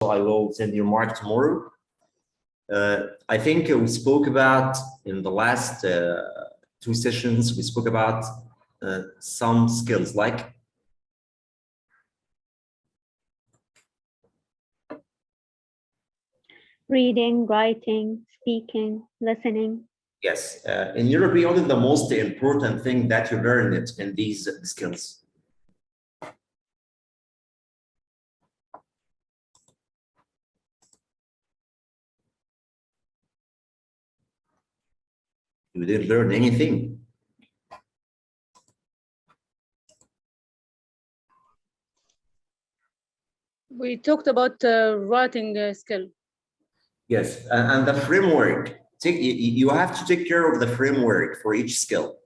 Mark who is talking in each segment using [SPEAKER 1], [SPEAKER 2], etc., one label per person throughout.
[SPEAKER 1] I will send you mark tomorrow. I think we spoke about in the last two sessions, we spoke about some skills like
[SPEAKER 2] reading, writing, speaking, listening.
[SPEAKER 1] yes. In your opinion, what is the most important thing that you learned in these skills? You didn't learn anything.
[SPEAKER 3] We talked about writing skill.
[SPEAKER 1] Yes, and the framework. You have to take care of the framework for each skill.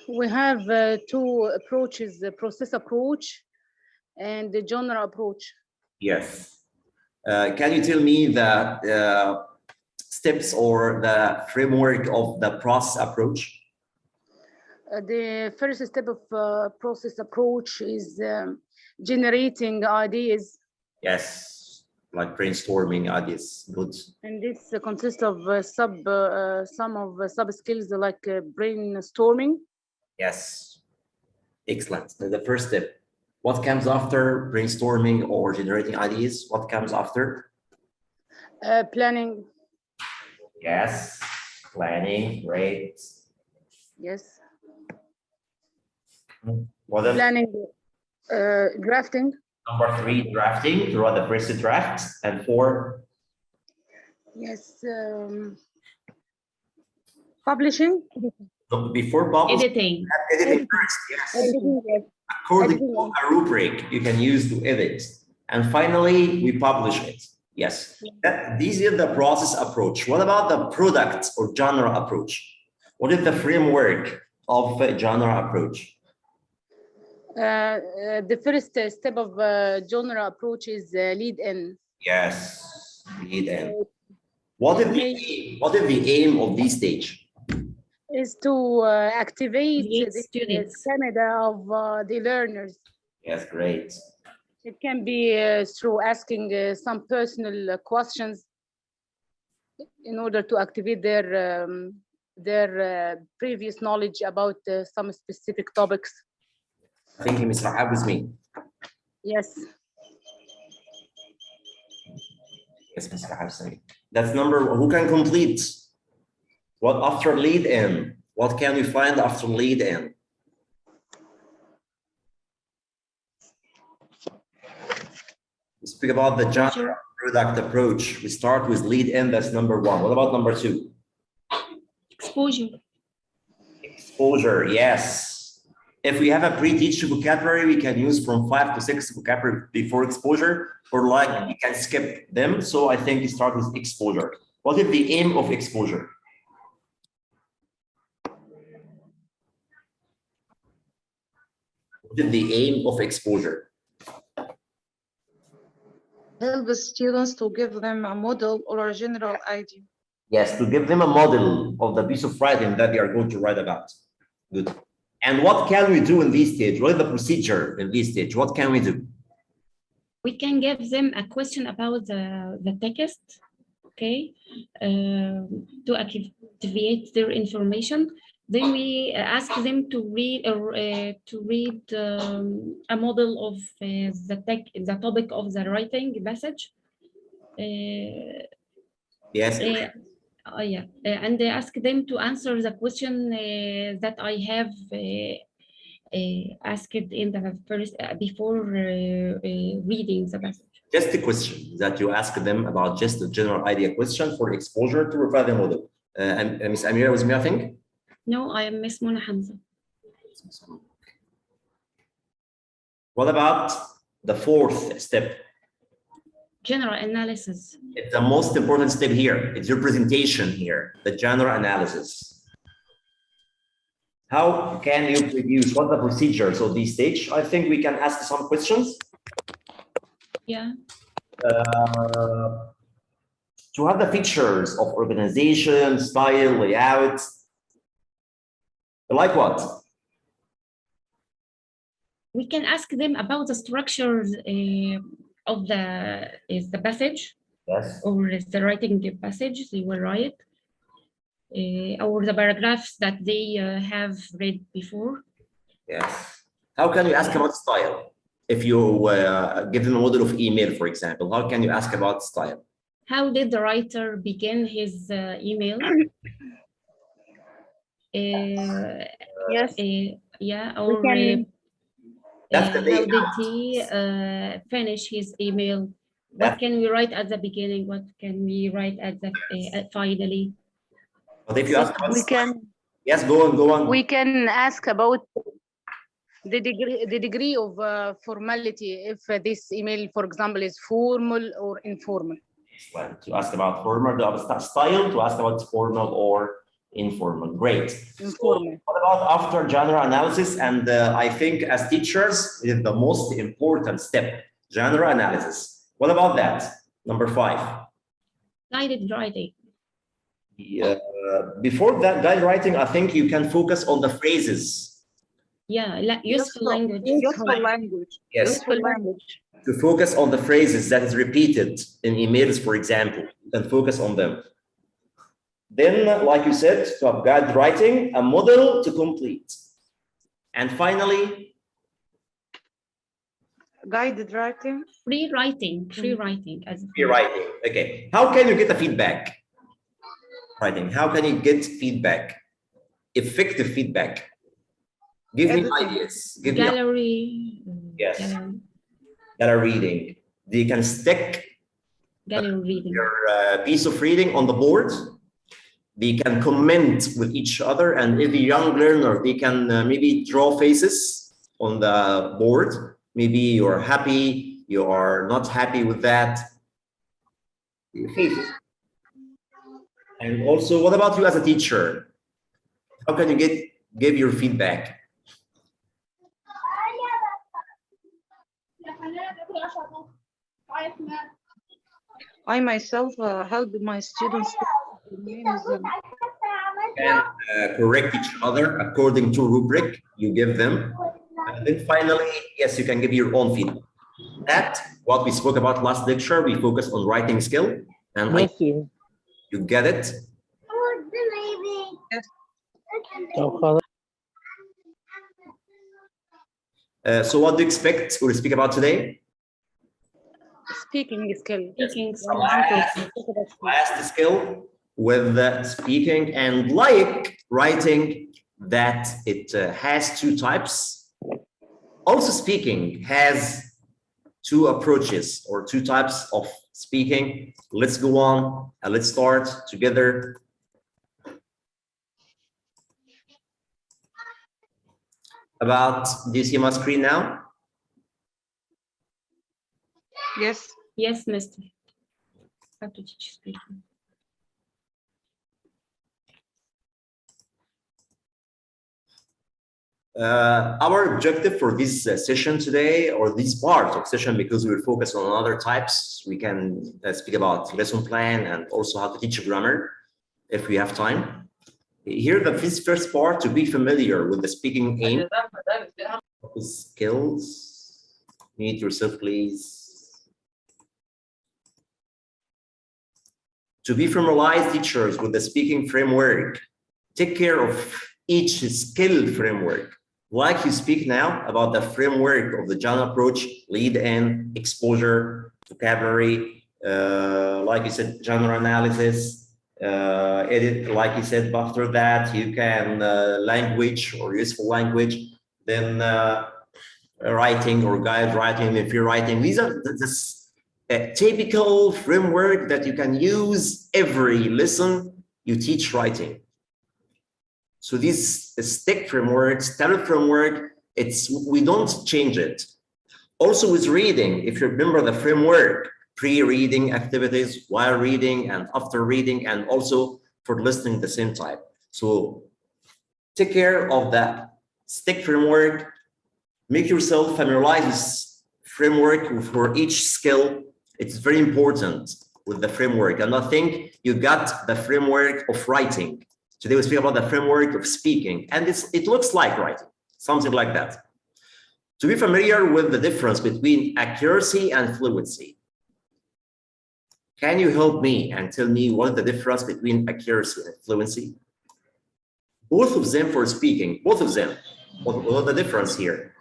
[SPEAKER 3] We have two approaches, the process approach and the genre approach.
[SPEAKER 1] Yes. Can you tell me the steps or the framework of the process approach?
[SPEAKER 3] The first step of process approach is generating ideas.
[SPEAKER 1] Yes, like brainstorming ideas. Good.
[SPEAKER 3] And this consists of some of sub skills like brainstorming.
[SPEAKER 1] Yes, excellent. The first step. What comes after brainstorming or generating ideas? What comes after?
[SPEAKER 3] Planning.
[SPEAKER 1] Yes, planning. Great.
[SPEAKER 3] Yes.
[SPEAKER 1] What else?
[SPEAKER 3] Planning. Drafting.
[SPEAKER 1] Number 3, drafting, to write the first draft, and 4.
[SPEAKER 3] Yes. Publishing.
[SPEAKER 1] Before publishing,
[SPEAKER 4] Editing.
[SPEAKER 1] editing first. Yes.
[SPEAKER 3] Editing, yes.
[SPEAKER 1] According to a rubric you can use to edit. And finally, we publish it. Yes. These are the process approach. What about the product or genre approach? What is the framework of a genre approach?
[SPEAKER 3] The first step of genre approach is lead in.
[SPEAKER 1] Yes, lead in. What is the aim of this stage?
[SPEAKER 3] Is to activate the
[SPEAKER 4] students.
[SPEAKER 3] stamina of the learners.
[SPEAKER 1] Yes, great.
[SPEAKER 3] It can be through asking some personal questions in order to activate their previous knowledge about some specific topics.
[SPEAKER 1] Thank you, Mr. Rahab, with me.
[SPEAKER 3] Yes.
[SPEAKER 1] Yes, Mr. Rahab. That's number. Who can complete? What after lead in? What can we find after lead in? We speak about the genre product approach. We start with lead in, that's number 1. What about number 2?
[SPEAKER 4] Exposure.
[SPEAKER 1] Exposure, yes. If we have a pre-teach vocabulary, we can use from 5 to 6 vocabulary before exposure, or like you can skip them. So I think you start with exposure. What is the aim of exposure? What is the aim of exposure?
[SPEAKER 5] Help the students to give them a model or a general idea.
[SPEAKER 1] Yes, to give them a model of the piece of writing that they are going to write about. Good. And what can we do in this stage? What is the procedure in this stage? What can we do?
[SPEAKER 4] We can give them a question about the text, okay, to activate their information. Then we ask them to read a model of the topic of the writing passage.
[SPEAKER 1] Yes.
[SPEAKER 4] Yeah, and they ask them to answer the question that I have asked in the first before reading the passage.
[SPEAKER 1] Just a question that you ask them about, just a general idea question for exposure to provide the model. And Ms. Amira was me, I think?
[SPEAKER 4] No, I am Miss Mona Hamza.
[SPEAKER 1] What about the 4th step?
[SPEAKER 4] General analysis.
[SPEAKER 1] It's the most important step here. It's your presentation here, the general analysis. How can you produce, what the procedures of this stage? I think we can ask some questions.
[SPEAKER 4] Yeah.
[SPEAKER 1] To have the features of organization, style, layout. Like what?
[SPEAKER 4] We can ask them about the structures of the passage,
[SPEAKER 1] Yes.
[SPEAKER 4] or is the writing the passage they will write, or the paragraphs that they have read before.
[SPEAKER 1] Yes. How can you ask about style? If you give them a model of email, for example, how can you ask about style?
[SPEAKER 4] How did the writer begin his email?
[SPEAKER 3] Yes.
[SPEAKER 4] Yeah, or
[SPEAKER 1] That's the
[SPEAKER 4] how did
[SPEAKER 1] layout.
[SPEAKER 4] he finish his email? What
[SPEAKER 1] That-
[SPEAKER 4] can we write at the beginning? What can we write at the finally?
[SPEAKER 1] But if you ask about
[SPEAKER 3] We
[SPEAKER 1] style,
[SPEAKER 3] can
[SPEAKER 1] yes, go on, go on.
[SPEAKER 3] we can ask about the degree of formality, if this email, for example, is formal or informal.
[SPEAKER 1] Excellent. To ask about formal, to style, to ask about formal or informal. Great.
[SPEAKER 3] Informal.
[SPEAKER 1] So what about after genre analysis? And I think as teachers, it is the most important step, genre analysis. What about that? Number 5.
[SPEAKER 4] Guided writing.
[SPEAKER 1] Yeah, before that guide writing, I think you can focus on the phrases.
[SPEAKER 4] Yeah, useful language.
[SPEAKER 5] Useful language.
[SPEAKER 1] Yes,
[SPEAKER 5] Useful language.
[SPEAKER 1] to focus on the phrases that is repeated in emails, for example, and focus on them. Then, like you said, to have guide writing, a model to complete. And finally,
[SPEAKER 5] Guided writing.
[SPEAKER 4] Free writing as
[SPEAKER 1] free writing. Okay, how can you get a feedback? Writing, how can you get feedback? Effective feedback. Give me
[SPEAKER 5] Editing.
[SPEAKER 1] ideas. Give me
[SPEAKER 4] gallery.
[SPEAKER 1] Yes.
[SPEAKER 4] Gallery,
[SPEAKER 1] that are reading. They can stick
[SPEAKER 4] gallery reading.
[SPEAKER 1] your piece of reading on the board. They can comment with each other, and if a young learner, they can maybe draw faces on the board. Maybe you're happy, you are not happy with that. Faces. And also, what about you as a teacher? How can you give your feedback?
[SPEAKER 5] I myself help my students to names them.
[SPEAKER 1] And correct each other according to rubric you give them. And then finally, yes, you can give your own feedback. That, what we spoke about last lecture, we focus on writing skill. And
[SPEAKER 6] Yes, sir.
[SPEAKER 1] you get it?
[SPEAKER 6] طب خلاص.
[SPEAKER 1] So what do you expect or speak about today?
[SPEAKER 3] Speaking skill.
[SPEAKER 4] Speaking
[SPEAKER 1] Last skill with speaking, and like writing, that it has 2 types. Also speaking has 2 approaches or 2 types of speaking. Let's go on and let's start together. About, do you see my screen now?
[SPEAKER 5] Yes.
[SPEAKER 4] Yes, Mister. How to teach speaking.
[SPEAKER 1] Our objective for this session today, or this part of session, because we will focus on other types, we can speak about lesson plan and also how to teach grammar if we have time. Here, this first part, to be familiar with the speaking aim, skills. Mute yourself, please. To be familiarized teachers with the speaking framework, take care of each skill framework. Like you speak now about the framework of the genre approach, lead in, exposure, vocabulary, like you said, genre analysis, edit, like you said, after that, you can language or useful language, then writing or guide writing, if you're writing. These are a typical framework that you can use every lesson you teach writing. So this stick framework, standard framework, we don't change it. Also with reading, if you remember the framework, pre-reading activities, while reading and after reading, and also for listening the same time. So take care of that stick framework, make yourself familiarize this framework for each skill. It's very important with the framework. And I think you got the framework of writing. Today we speak about the framework of speaking, and it looks like writing, something like that. To be familiar with the difference between accuracy and fluency, can you help me and tell me what the difference between accuracy and fluency? Both of them for speaking, both of them. What the difference here?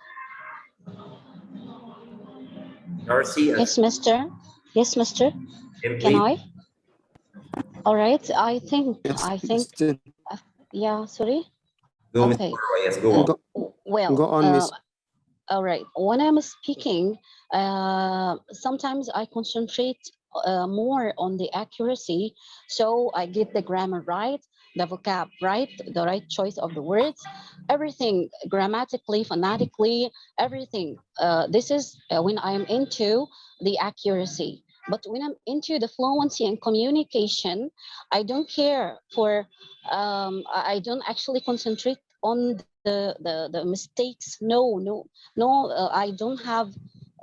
[SPEAKER 1] Accuracy and
[SPEAKER 7] Yes, mister. Yes, mister. Can I? All right. I think, yeah, sorry.
[SPEAKER 1] Go,
[SPEAKER 7] Okay.
[SPEAKER 1] yes, go on.
[SPEAKER 7] Well,
[SPEAKER 6] Go on, Miss.
[SPEAKER 7] all right. When I'm speaking, sometimes I concentrate more on the accuracy. So I get the grammar right, the vocab right, the right choice of the words, everything grammatically, phonetically, everything. This is when I'm into the accuracy. But when I'm into the fluency and communication, I don't care for, I don't actually concentrate on the mistakes. No, I don't have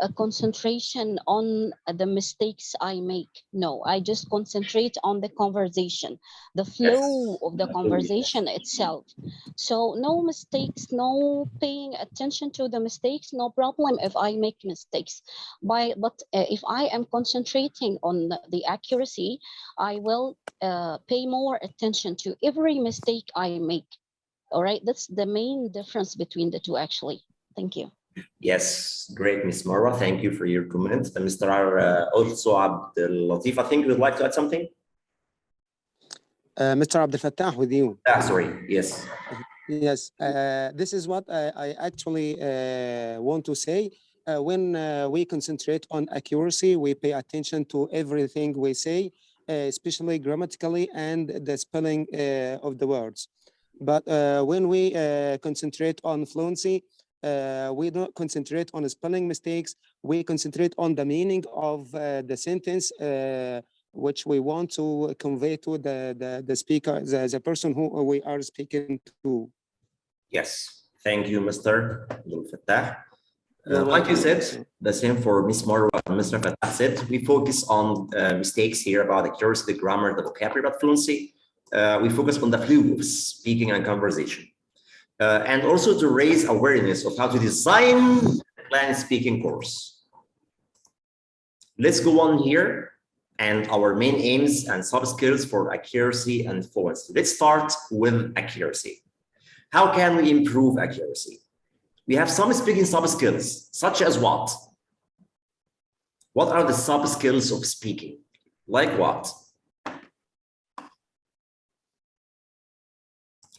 [SPEAKER 7] a concentration on the mistakes I make. No, I just concentrate on the conversation, the flow of the conversation itself. So no mistakes, no paying attention to the mistakes, no problem if I make mistakes. But if I am concentrating on the accuracy, I will pay more attention to every mistake I make. All right, that's the main difference between the two, actually. Thank you.
[SPEAKER 1] Yes, great, Ms. Marwa. Thank you for your comment. Mr. Also Abdel Latif, I think you would like to add something?
[SPEAKER 6] Mr. Abdel Fattah, with you.
[SPEAKER 1] Sorry, yes.
[SPEAKER 6] Yes, this is what I actually want to say. When we concentrate on accuracy, we pay attention to everything we say, especially grammatically and the spelling of the words. But when we concentrate on fluency, we don't concentrate on spelling mistakes. We concentrate on the meaning of the sentence which we want to convey to the speaker, the person who we are speaking to.
[SPEAKER 1] Yes, thank you, Mr. Abdel Fattah. Like you said, the same for Ms. Marwa and Mr. Fattah said, we focus on mistakes here about accuracy, the grammar, the vocabulary, but fluency. We focus on the flow of speaking and conversation. And also to raise awareness of how to design a planned speaking course. Let's go on here and our main aims and sub skills for accuracy and fluency. Let's start with accuracy. How can we improve accuracy? We have some speaking sub skills, such as what? What are the sub skills of speaking? Like what?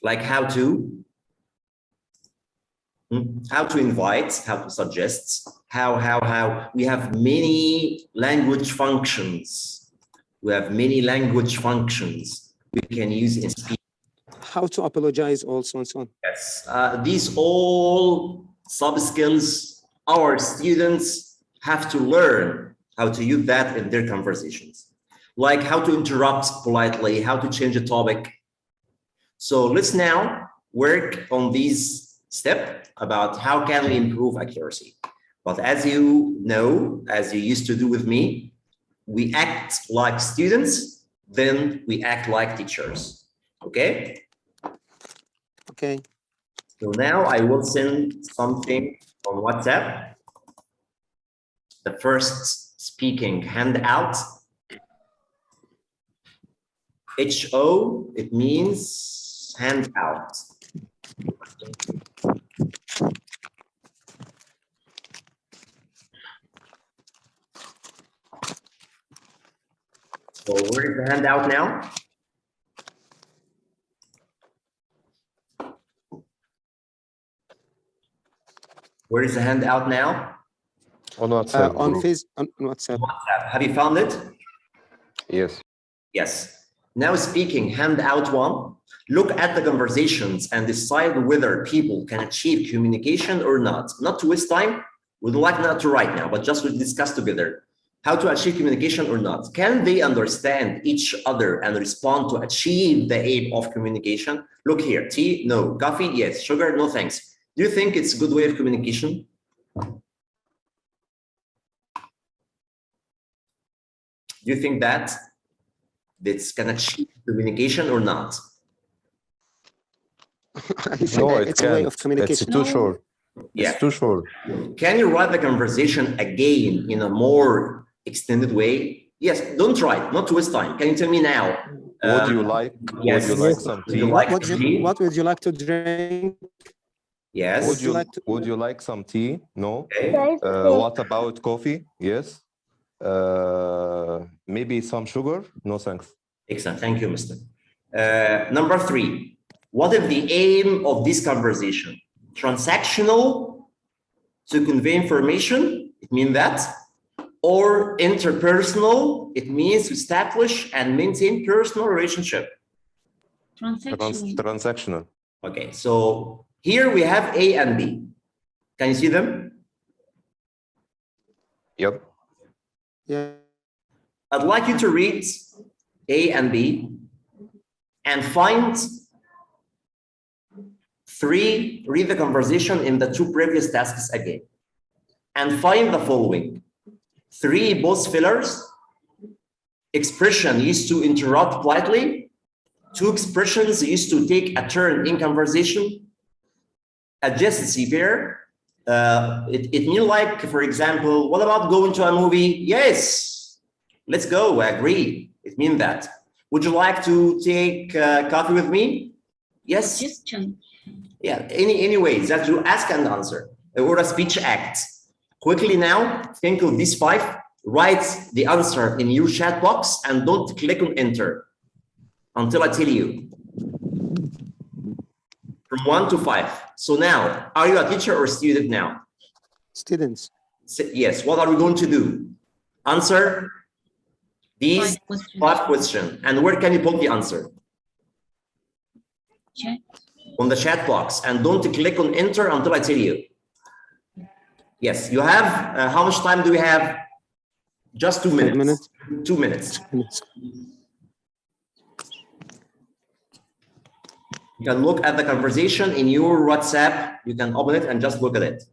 [SPEAKER 1] Like how to invite, how to suggest, how. We have many language functions. We have many language functions we can use in speaking.
[SPEAKER 6] How to apologize also and so on.
[SPEAKER 1] Yes, these all sub skills our students have to learn how to use that in their conversations. Like how to interrupt politely, how to change a topic. So let's now work on these steps about how can we improve accuracy. But as you know, as you used to do with me, we act like students, then we act like teachers, okay?
[SPEAKER 6] Okay.
[SPEAKER 1] So now I will send something on WhatsApp. The first speaking handout. HO, it means handout. So where is the handout now? Where is the handout now?
[SPEAKER 8] On WhatsApp.
[SPEAKER 6] On WhatsApp.
[SPEAKER 1] Have you found it?
[SPEAKER 8] Yes.
[SPEAKER 1] Yes. Now speaking handout 1, look at the conversations and decide whether people can achieve communication or not. Not to waste time. We'd like not to write now, but just to discuss together how to achieve communication or not. Can they understand each other and respond to achieve the aim of communication? Look here, tea, no. Coffee, yes. Sugar, no thanks. Do you think it's a good way of communication? Do you think that this can achieve communication or not?
[SPEAKER 6] I think
[SPEAKER 8] No, it
[SPEAKER 6] it's a way
[SPEAKER 8] can't.
[SPEAKER 6] of communication.
[SPEAKER 8] It's too short.
[SPEAKER 1] Yeah.
[SPEAKER 8] It's too short.
[SPEAKER 1] Can you write the conversation again in a more extended way? Yes, don't try it, not to waste time. Can you tell me now?
[SPEAKER 8] Would you like?
[SPEAKER 1] Yes.
[SPEAKER 8] Would you like some
[SPEAKER 1] Would you
[SPEAKER 8] tea?
[SPEAKER 1] like
[SPEAKER 6] What
[SPEAKER 1] some tea?
[SPEAKER 6] would you like to drink?
[SPEAKER 1] Yes.
[SPEAKER 8] Would you
[SPEAKER 6] like to-
[SPEAKER 8] Would you like some tea? No.
[SPEAKER 1] Okay.
[SPEAKER 8] What about coffee? Yes. Maybe some sugar? No, thanks.
[SPEAKER 1] Excellent. Thank you, Mr. Number 3. What is the aim of this conversation? Transactional to convey information, it means that, or interpersonal, it means to establish and maintain personal relationship.
[SPEAKER 4] Transactional.
[SPEAKER 8] Transactional.
[SPEAKER 1] Okay, so here we have A and B. Can you see them?
[SPEAKER 8] Yep.
[SPEAKER 6] Yeah.
[SPEAKER 1] I'd like you to read A and B and find 3, read the conversation in the 2 previous tasks again, and find the following. 3 both fillers, expression used to interrupt politely, 2 expressions used to take a turn in conversation, adjacency pair, it means like, for example, what about going to a movie? Yes, let's go, I agree. It means that. Would you like to take coffee with me? Yes.
[SPEAKER 4] Suggestion.
[SPEAKER 1] Yeah, anyways, that you ask and answer, or a speech act. Quickly now, think of these 5, write the answer in your chat box and don't click on enter until I tell you. From 1 to 5. So now, are you a teacher or student now?
[SPEAKER 6] Students.
[SPEAKER 1] Yes, what are we going to do? Answer these 5 questions. And where can you put the answer?
[SPEAKER 4] Chat.
[SPEAKER 1] On the chat box, and don't click on enter until I tell you. Yes, you have, how much time do we have? Just 2 minutes.
[SPEAKER 6] 5 minutes.
[SPEAKER 1] 2 minutes. You can look at the conversation in your WhatsApp. You can open it and just look at it.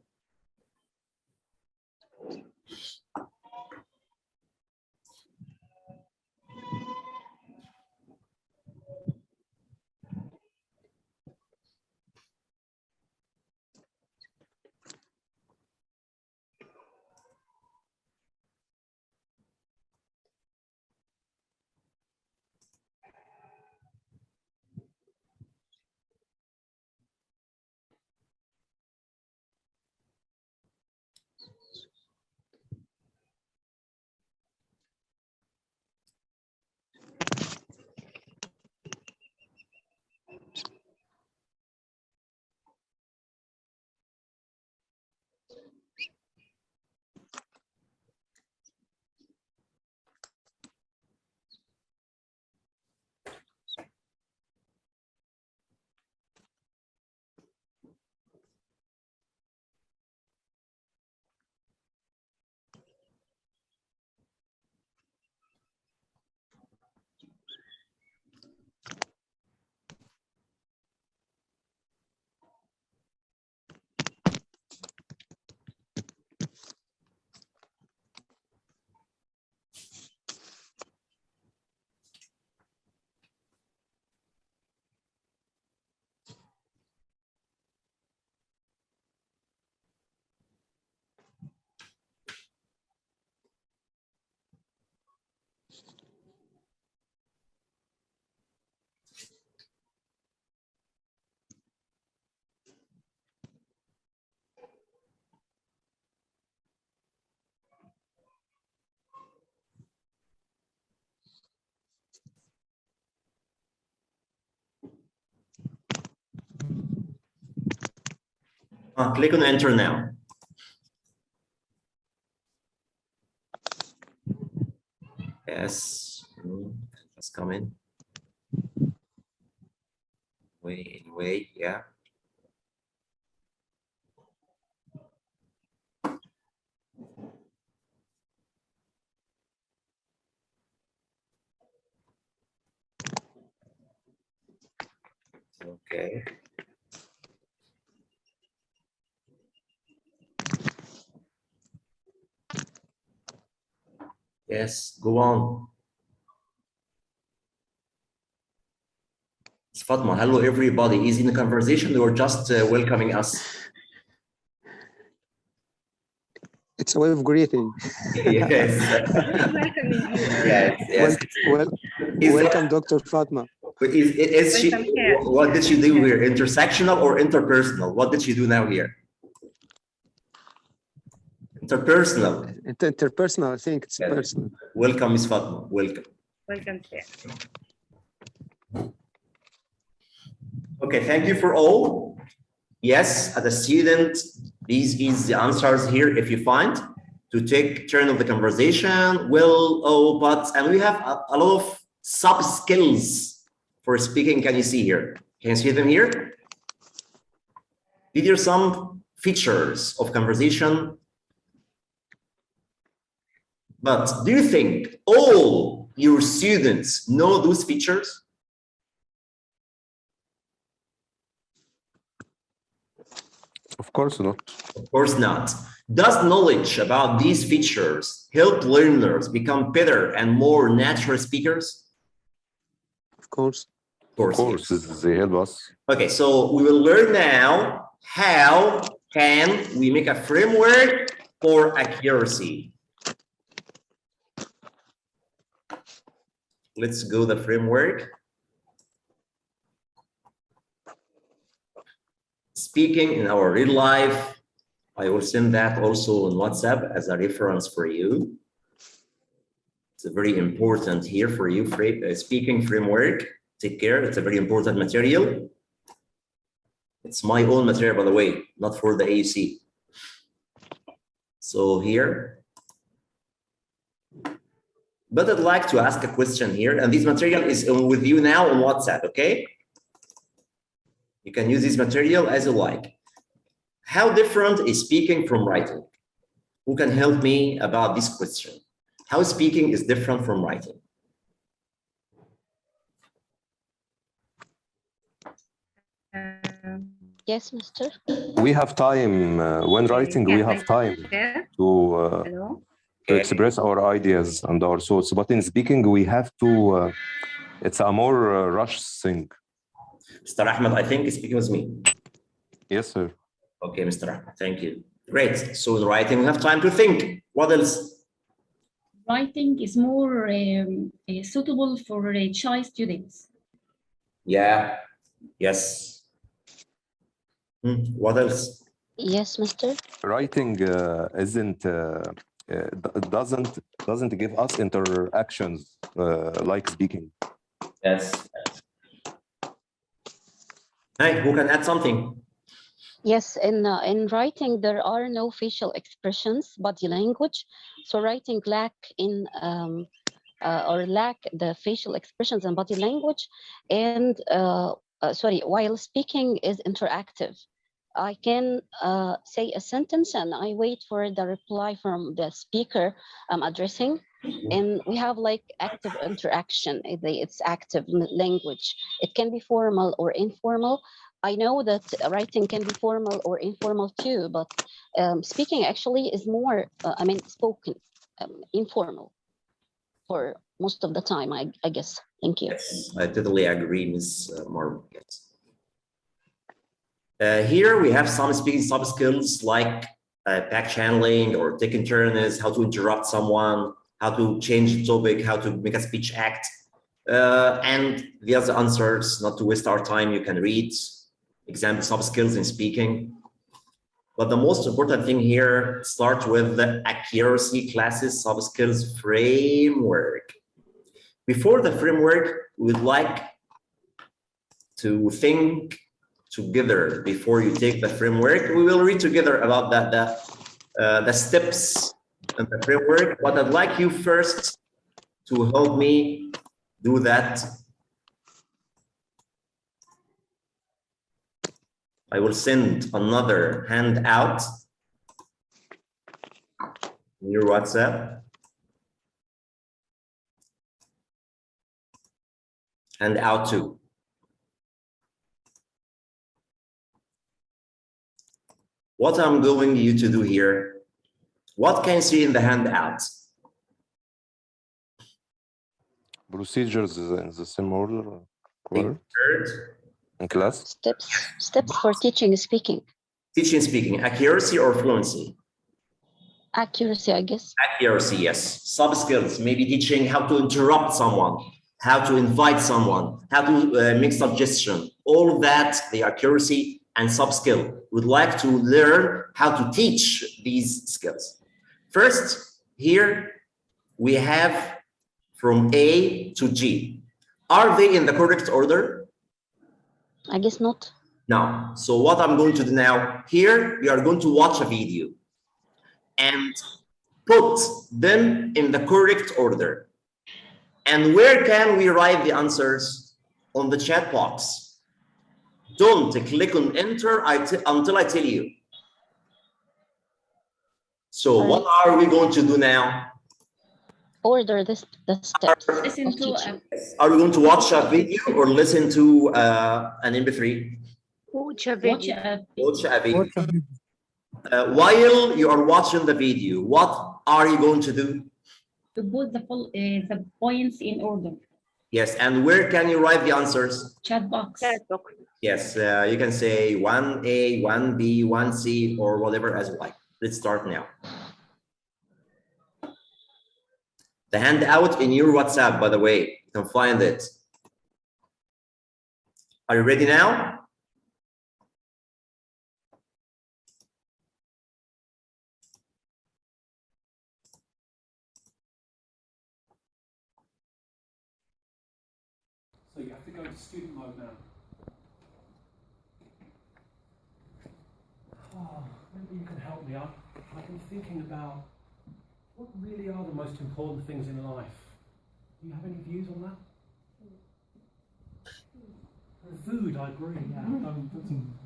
[SPEAKER 1] Click on enter now. Yes, let's come in. Anyway, yeah. Okay. Yes, go on. It's Fatma. Hello, everybody. Is in the conversation or just welcoming us?
[SPEAKER 6] It's a way of greeting.
[SPEAKER 1] Yes. Yes, yes. Is
[SPEAKER 6] Welcome, Dr. Fatma.
[SPEAKER 1] is she,
[SPEAKER 3] Welcome here.
[SPEAKER 1] what did she do here? Intersectional or interpersonal? What did she do now here? Interpersonal.
[SPEAKER 6] Interpersonal, I think it's
[SPEAKER 1] Yes.
[SPEAKER 6] personal.
[SPEAKER 1] Welcome, Ms. Fatma. Welcome.
[SPEAKER 3] Welcome here.
[SPEAKER 1] Okay, thank you for all. Yes, as a student, these is the answers here if you find to take turn of the conversation. Well, and we have a lot of sub skills for speaking. Can you see here? Can you see them here? These are some features of conversation. But do you think all your students know those features?
[SPEAKER 8] Of course not.
[SPEAKER 1] Of course not. Does knowledge about these features help learners become better and more natural speakers?
[SPEAKER 6] Of course.
[SPEAKER 8] Of course, they help us.
[SPEAKER 1] Okay, so we will learn now how can we make a framework for accuracy. Let's go the framework. Speaking in our real life, I will send that also on WhatsApp as a reference for you. It's a very important here for you, speaking framework. Take care, it's a very important material. It's my own material, by the way, not for the AUC. So here, but I'd like to ask a question here, and this material is with you now on WhatsApp, okay? You can use this material as you like. How different is speaking from writing? Who can help me about this question? How speaking is different from writing?
[SPEAKER 7] Yes, Mr.
[SPEAKER 8] We have time, when writing, we have time to
[SPEAKER 3] Hello.
[SPEAKER 8] express our ideas and our thoughts. But in speaking, we have to, it's a more rush thing.
[SPEAKER 1] Mr. Ahmed, I think speaking with me.
[SPEAKER 8] Yes, sir.
[SPEAKER 1] Okay, Mr. Ahmed, thank you. Great. So in writing, we have time to think. What else?
[SPEAKER 4] Writing is more suitable for shy students.
[SPEAKER 1] Yeah. Yes. What else?
[SPEAKER 7] Yes, Mr.
[SPEAKER 8] Writing doesn't give us interactions like speaking.
[SPEAKER 1] Yes. Hey, who can add something?
[SPEAKER 7] Yes, in writing, there are no facial expressions, body language. So writing lack the facial expressions and body language. And while speaking is interactive. I can say a sentence and I wait for the reply from the speaker I'm addressing. And we have like active interaction. It's active language. It can be formal or informal. I know that writing can be formal or informal too, but speaking actually is more, spoken, informal for most of the time, I guess. Thank you.
[SPEAKER 1] Yes, I totally agree, Ms. Marvin. Yes. Here we have some speaking sub skills like back channeling or taking turns, how to interrupt someone, how to change the topic, how to make a speech act. And the other answers, not to waste our time, you can read example sub skills in speaking. But the most important thing here, start with the accuracy classes sub skills framework. Before the framework, we'd like to think together before you take the framework. We will read together about the steps in the framework, but I'd like you first to help me do that. I will send another handout in your WhatsApp. Handout 2. What I'm going you to do here, what can you see in the handout?
[SPEAKER 8] Procedures in the same order. In class.
[SPEAKER 7] Steps for teaching speaking.
[SPEAKER 1] Teaching speaking, accuracy or fluency?
[SPEAKER 7] Accuracy, I guess.
[SPEAKER 1] Accuracy, yes. Soft skills, maybe teaching how to interrupt someone, how to invite someone, how to make suggestion. All of that, the accuracy and soft skill. Would like to learn how to teach these skills. First, here we have from A to G. Are they in the correct order?
[SPEAKER 7] I guess not.
[SPEAKER 1] No. So what I'm going to do now, here you are going to watch a video and put them in the correct order. And where can we write the answers? On the chat box. Don't click on enter until I tell you. So what are we going to do now?
[SPEAKER 7] Order the steps.
[SPEAKER 4] Listen
[SPEAKER 7] of
[SPEAKER 4] to
[SPEAKER 7] teaching.
[SPEAKER 1] Are we going to watch a video or listen to an MP3?
[SPEAKER 3] Watch a
[SPEAKER 4] watch
[SPEAKER 3] video.
[SPEAKER 1] Watch a video. While you are watching the video, what are you going to do?
[SPEAKER 4] to put the points in order.
[SPEAKER 1] Yes, and where can you write the answers?
[SPEAKER 4] Chat box.
[SPEAKER 1] Yes, you can say 1A, 1B, 1C, or whatever as you like. Let's start now. The handout in your WhatsApp, by the way, you can find it. Are you ready now?
[SPEAKER 9] So you have to go to student mode now. Oh, maybe you can help me. I've been thinking about what really are the most important things in life. Do you have any views on that? Food, I agree. Yeah.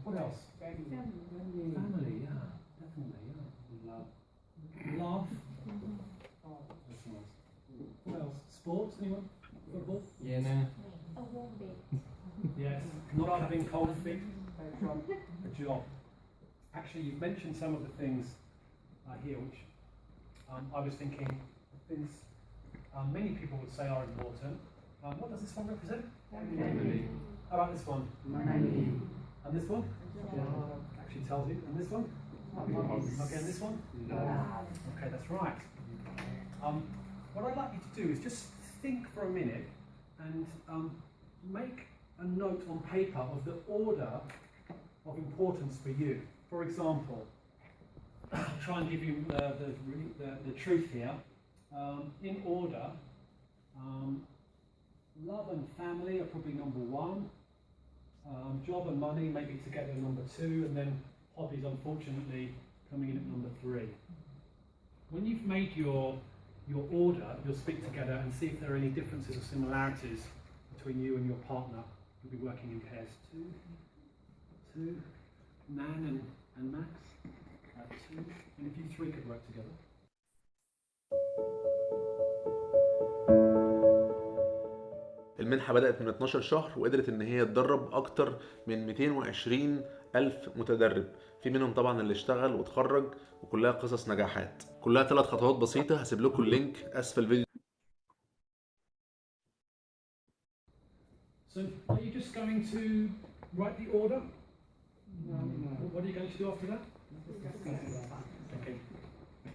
[SPEAKER 9] What else? Family, yeah, definitely. Yeah. Love. Oh, that's nice. What else? Sports, anyone? Football?
[SPEAKER 10] Yeah, no.
[SPEAKER 9] Yes, not having cold feet. A job. Actually, you've mentioned some of the things here, which I was thinking things many people would say are important. What does this one represent? Family. How about this one? Money. And this one? Actually tells you. And this one? Okay, and this one? Okay, that's right. What I'd like you to do is just think for a minute and make a note on paper of the order of importance for you. For example, I'll try and give you the truth here. In order, love and family are probably number one. Job and money maybe together number two, and then hobbies unfortunately coming in at number three. When you've made your order, you'll speak together and see if there are any differences or similarities between you and your partner. You'll be working in pairs. Two, Man and Max. Two, and if you three could work together.
[SPEAKER 10] المنحة بدأت من 12 شهر وقدرت إن هي تدرب أكتر من 220 ألف متدرب، في منهم طبعا اللي اشتغل واتخرج، وكلها قصص نجاحات. كلها 3 خطوات بسيطة، هسيب لكم اللينك أسفل الفيديو.
[SPEAKER 9] So, are you just going to write the order? What are you going to do after that? Okay.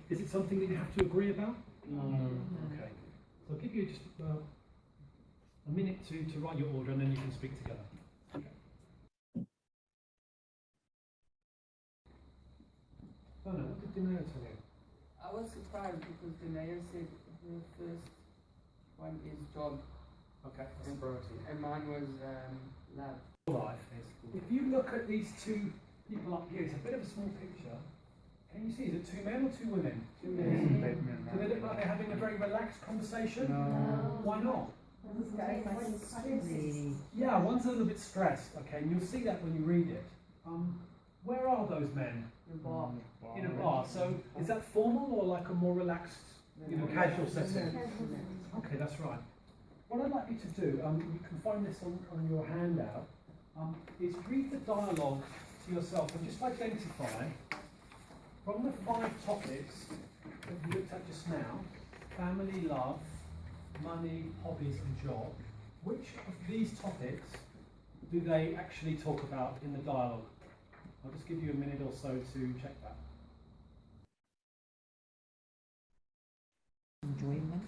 [SPEAKER 9] Is it something that you have to agree about? No. Okay. So I'll give you just a minute to write your order and then you can speak together. Okay. Oh no, what did Dinaya tell you?
[SPEAKER 11] I was surprised because Dinaya said the first one is job.
[SPEAKER 9] Okay, that's a priority.
[SPEAKER 11] And mine was love.
[SPEAKER 9] Life. If you look at these two people up here, it's a bit of a small picture. Can you see, is it two men or two women? Two men. Do they look like they're having a very relaxed conversation? No. Why not? Yeah, one's a little bit stressed, okay, and you'll see that when you read it. Where are those men?
[SPEAKER 11] In a bar.
[SPEAKER 9] In a bar. So is that formal or like a more relaxed, casual setting? Okay, that's right. What I'd like you to do, you can find this on your handout, is read the dialogue to yourself and just identify from the 5 topics that we looked at just now, family, love, money, hobbies and job, which of these topics do they actually talk about in the dialogue? I'll just give you a minute or so to check that.
[SPEAKER 12] enjoyment.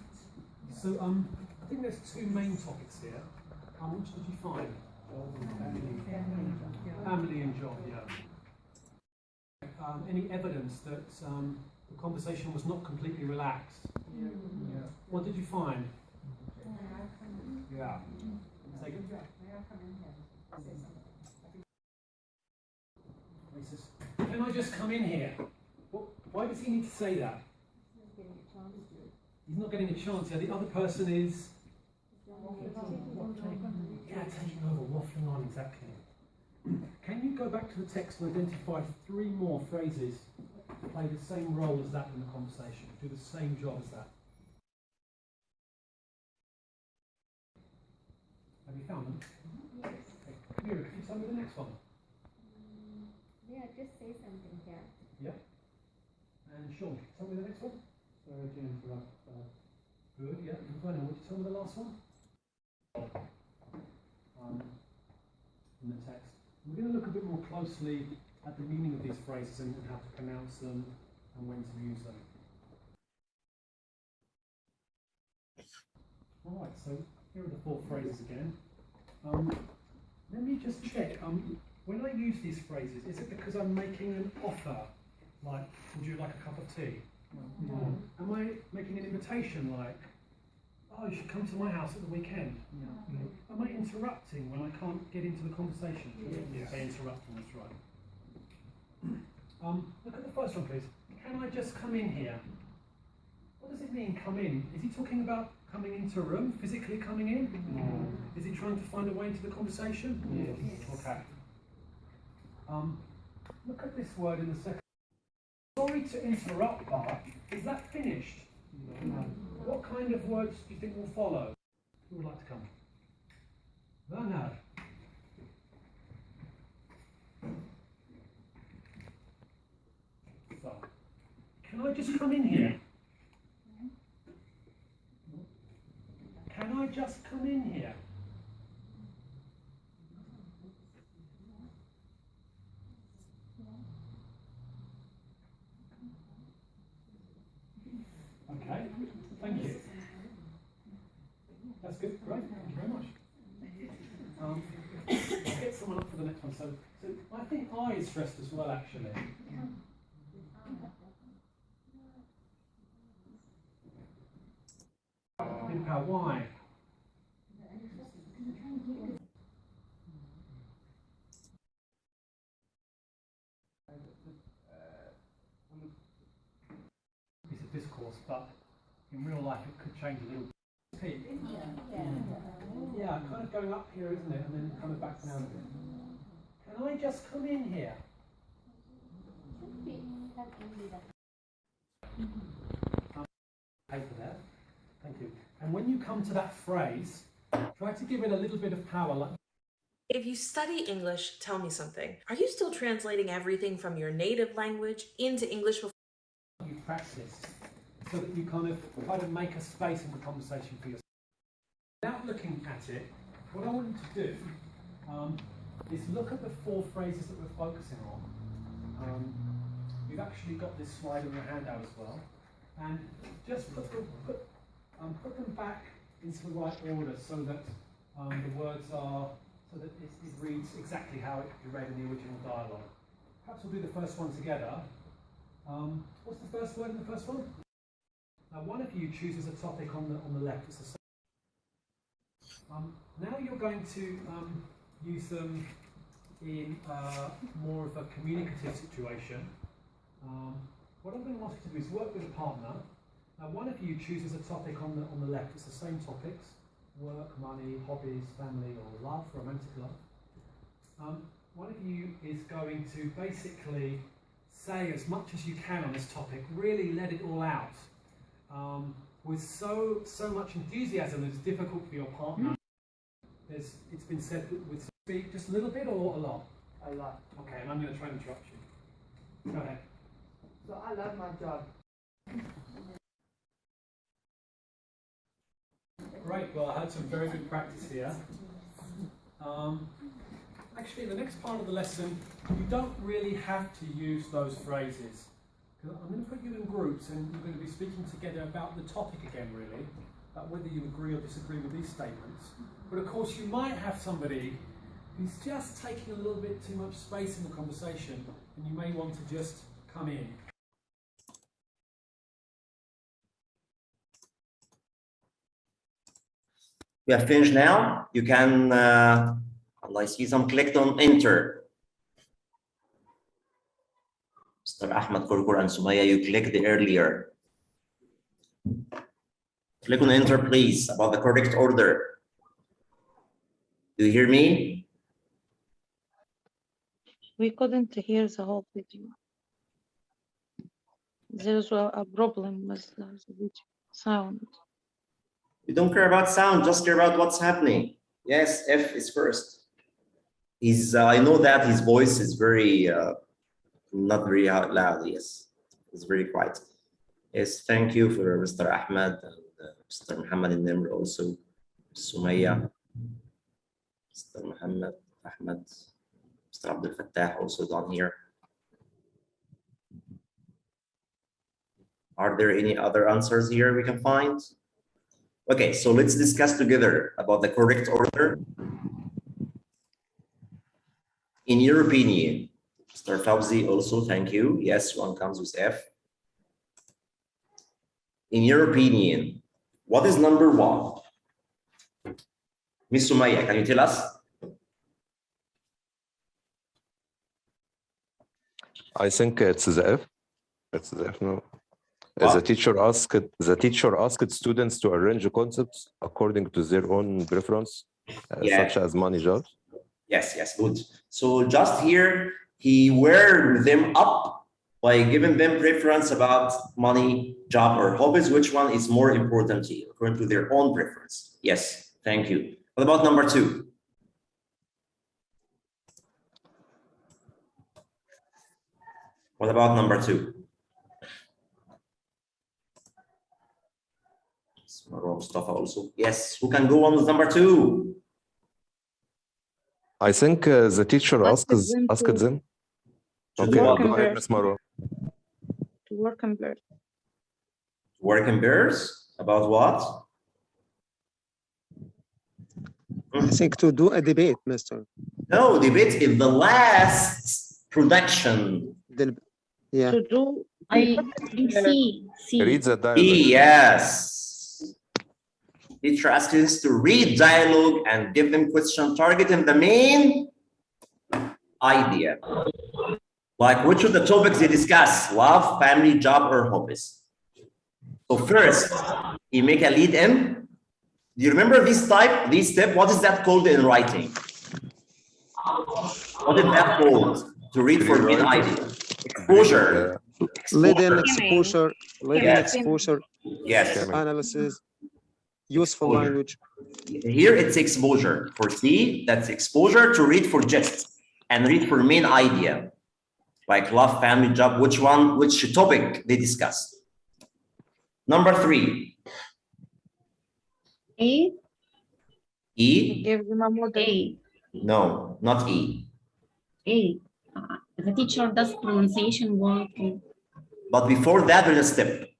[SPEAKER 9] So I think there's two main topics here. Which did you find? Family and job, yeah. Any evidence that the conversation was not completely relaxed? Yeah. What did you find? Yeah. Take it. Can I just come in here? Why does he need to say that? He's not getting a chance. Yeah, the other person is. Yeah, taking over, waffling on, exactly. Can you go back to the text and identify 3 more phrases that play the same role as that in the conversation, do the same job as that? Have you found them?
[SPEAKER 13] Yes.
[SPEAKER 9] Okay. Mira, could you tell me the next one?
[SPEAKER 13] Yeah, just say something here.
[SPEAKER 9] Yeah. And Sean, can you tell me the next one?
[SPEAKER 14] Sorry to interrupt.
[SPEAKER 9] Good, yeah. And Vernon, would you tell me the last one? In the text. We're going to look a bit more closely at the meaning of these phrases and how to pronounce them and when to use them. All right, so here are the 4 phrases again. Let me just check. When I use these phrases, is it because I'm making an offer? Like, would you like a cup of tea? No. Am I making an invitation like, oh, you should come to my house at the weekend? No. Am I interrupting when I can't get into the conversation? Yes. Okay, interrupting, that's right. Look at the first one, please. Can I just come in here? What does it mean, come in? Is he talking about coming into a room, physically coming in? No. Is he trying to find a way into the conversation? Yes. Okay. Look at this word in the second. Sorry to interrupt, but is that finished? No. What kind of words do you think will follow? Who would like to come? Bernard. So, can I just come in here? Can I just come in here? Okay, thank you. That's good, great, thank you very much. Let's get someone up for the next one. So I think I is stressed as well, actually. Why? It's a discourse, but in real life it could change a little bit. Yeah, kind of going up here, isn't it? And then kind of back down a bit. Can I just come in here? Paper there. Thank you. And when you come to that phrase, try to give it a little bit of power. Like,
[SPEAKER 15] if you study English, tell me something. Are you still translating everything from your native language into English before
[SPEAKER 9] you practice, so that you kind of try to make a space in the conversation for yourself? Without looking at it, what I want you to do is look at the 4 phrases that we're focusing on. You've actually got this slide in your handout as well, and just put them back into the right order so that the words are, so that it reads exactly how it could be read in the original dialogue. Perhaps we'll do the first one together. What's the first word in the first one? Now, one of you chooses a topic on the left. It's the same. Now you're going to use them in more of a communicative situation. What I'm going to ask you to do is work with a partner. Now, one of you chooses a topic on the left. It's the same topics: work, money, hobbies, family, or love, romantic love. One of you is going to basically say as much as you can on this topic. Really let it all out with so much enthusiasm that it's difficult for your partner. It's been said that with speak just a little bit or a lot.
[SPEAKER 11] A lot.
[SPEAKER 9] Okay, and I'm going to try and interrupt you. Go ahead.
[SPEAKER 11] So I love my job.
[SPEAKER 9] Great, well, I had some very good practice here. Actually, the next part of the lesson, you don't really have to use those phrases. I'm going to put you in groups and you're going to be speaking together about the topic again, really, about whether you agree or disagree with these statements. But of course, you might have somebody who's just taking a little bit too much space in the conversation, and you may want to just come in.
[SPEAKER 1] We have finished now. You can, I see some clicked on enter. Mr. Ahmed Korkur and Sumaya, you clicked earlier. Click on enter, please, about the correct order. Do you hear me?
[SPEAKER 5] We couldn't hear the whole video. There's a problem with the video sound.
[SPEAKER 1] We don't care about sound, just care about what's happening. Yes, F is first. I know that his voice is very, not very loud, yes. It's very quiet. Yes, thank you for Mr. Ahmed and Mr. Muhammad Nimr also, Sumaya, Mr. Muhammad, Ahmed, Mr. Abdul Fattah also down here. Are there any other answers here we can find? Okay, so let's discuss together about the correct order. In your opinion, Mr. Fawzi also, thank you. Yes, one comes with F. In your opinion, what is number one? Ms. Sumaya, can you tell us?
[SPEAKER 8] I think it's the F. It's the F, no. The teacher asked students to arrange concepts according to their own preference, such as money, jobs.
[SPEAKER 1] Yes, yes, good. So just here, he wired them up by giving them preference about money, job, or hobbies. Which one is more important to you, according to their own preference? Yes, thank you. What about number two? What about number two? Mustafa also. Yes, who can go on with number two?
[SPEAKER 8] I think the teacher asked them. Okay, go ahead, Ms. Marwa.
[SPEAKER 5] To work in pairs.
[SPEAKER 1] Work in pairs? About what?
[SPEAKER 6] I think to do a debate, Mr.
[SPEAKER 1] No, debate is the last production.
[SPEAKER 6] Yeah.
[SPEAKER 5] To do
[SPEAKER 4] C.
[SPEAKER 8] Read the dialogue.
[SPEAKER 1] Yes. Teacher asks us to read dialogue and give them question targeting the main idea. Like which of the topics they discuss, love, family, job, or hobbies. So first, you make a lead in. Do you remember this step? What is that called in writing? What is that called? To read for main idea. Exposure.
[SPEAKER 6] Lead in exposure. Lead in
[SPEAKER 1] Yes.
[SPEAKER 6] exposure.
[SPEAKER 1] Yes.
[SPEAKER 6] Analysis. Useful language.
[SPEAKER 1] Here it's exposure. For C, that's exposure to read for gist and read for main idea. Like love, family, job, which topic they discuss. Number three.
[SPEAKER 4] A.
[SPEAKER 1] E?
[SPEAKER 5] Give them a model.
[SPEAKER 4] A.
[SPEAKER 1] No, not E.
[SPEAKER 4] A. The teacher does pronunciation work.
[SPEAKER 1] But before that, there's a step.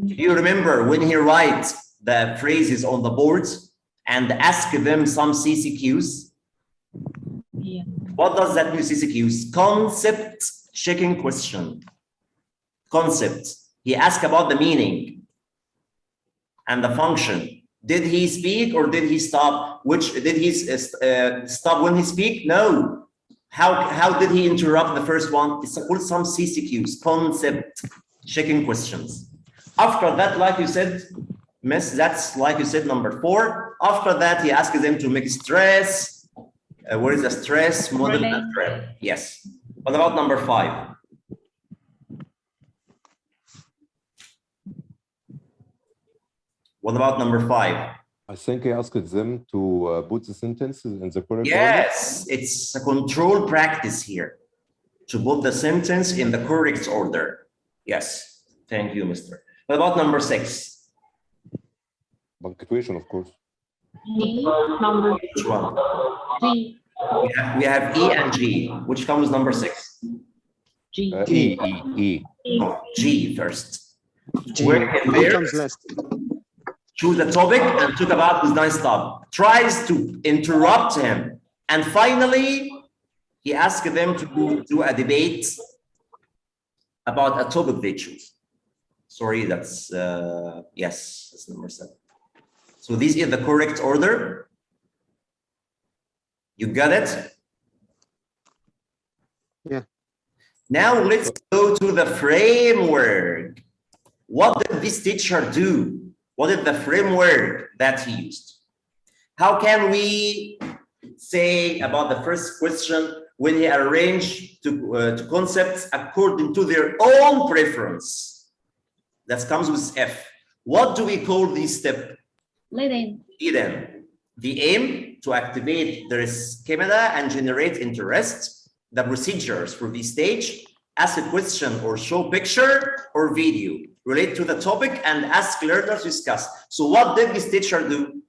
[SPEAKER 1] Do you remember when he writes the phrases on the boards and ask them some CCQs?
[SPEAKER 4] Yeah.
[SPEAKER 1] What does that mean, CCQs? Concept checking question. Concept. He asked about the meaning and the function. Did he speak or did he stop? Did he stop when he speak? No. How did he interrupt the first one? It's called some CCQs, concept checking questions. After that, like you said, Miss, that's like you said, number four. After that, he asks them to make stress. Where is the stress model? Yes. What about number five? What about number five?
[SPEAKER 8] I think he asked them to put the sentences in the correct order.
[SPEAKER 1] Yes, it's a control practice here to put the sentence in the correct order. Yes, thank you, Mr. What about number six?
[SPEAKER 8] Punctuation, of course.
[SPEAKER 4] D. Number
[SPEAKER 1] Which one?
[SPEAKER 4] three.
[SPEAKER 1] We have E and G. Which comes number six?
[SPEAKER 4] G.
[SPEAKER 1] No, G first.
[SPEAKER 6] G.
[SPEAKER 1] Work in
[SPEAKER 6] G
[SPEAKER 1] there.
[SPEAKER 6] comes last.
[SPEAKER 1] Choose a topic and talk about this nice topic. Tries to interrupt him. And finally, he asked them to do a debate about a topic they choose. Sorry, that's, yes, that's number 7. So this is the correct order. You got it?
[SPEAKER 6] Yeah.
[SPEAKER 1] Now let's go to the framework. What did this teacher do? What is the framework that he used? How can we say about the first question when he arranged to concepts according to their own preference? That comes with F. What do we call this step?
[SPEAKER 4] Leading.
[SPEAKER 1] Lead-in. The aim to activate their schemata and generate interest. The procedures for this stage: ask a question or show picture or video, relate to the topic and ask learners to discuss. So what did this teacher do?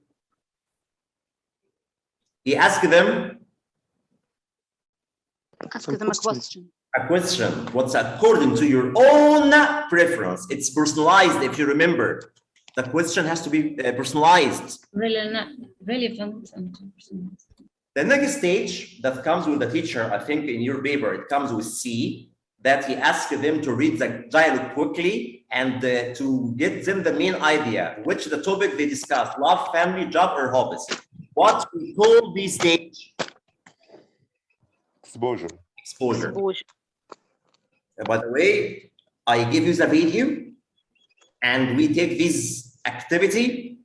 [SPEAKER 1] He asked them
[SPEAKER 7] a question.
[SPEAKER 1] a question. What's according to your own preference? It's personalized, if you remember. The question has to be personalized.
[SPEAKER 4] Relevant and personalized.
[SPEAKER 1] The next stage that comes with the teacher, I think in your paper, it comes with C, that he asked them to read the dialogue quickly and to get them the main idea, which the topic they discussed: love, family, job, or hobbies. What we call this stage?
[SPEAKER 8] Exposure.
[SPEAKER 1] Exposure. By the way, I give you the video and we take this activity.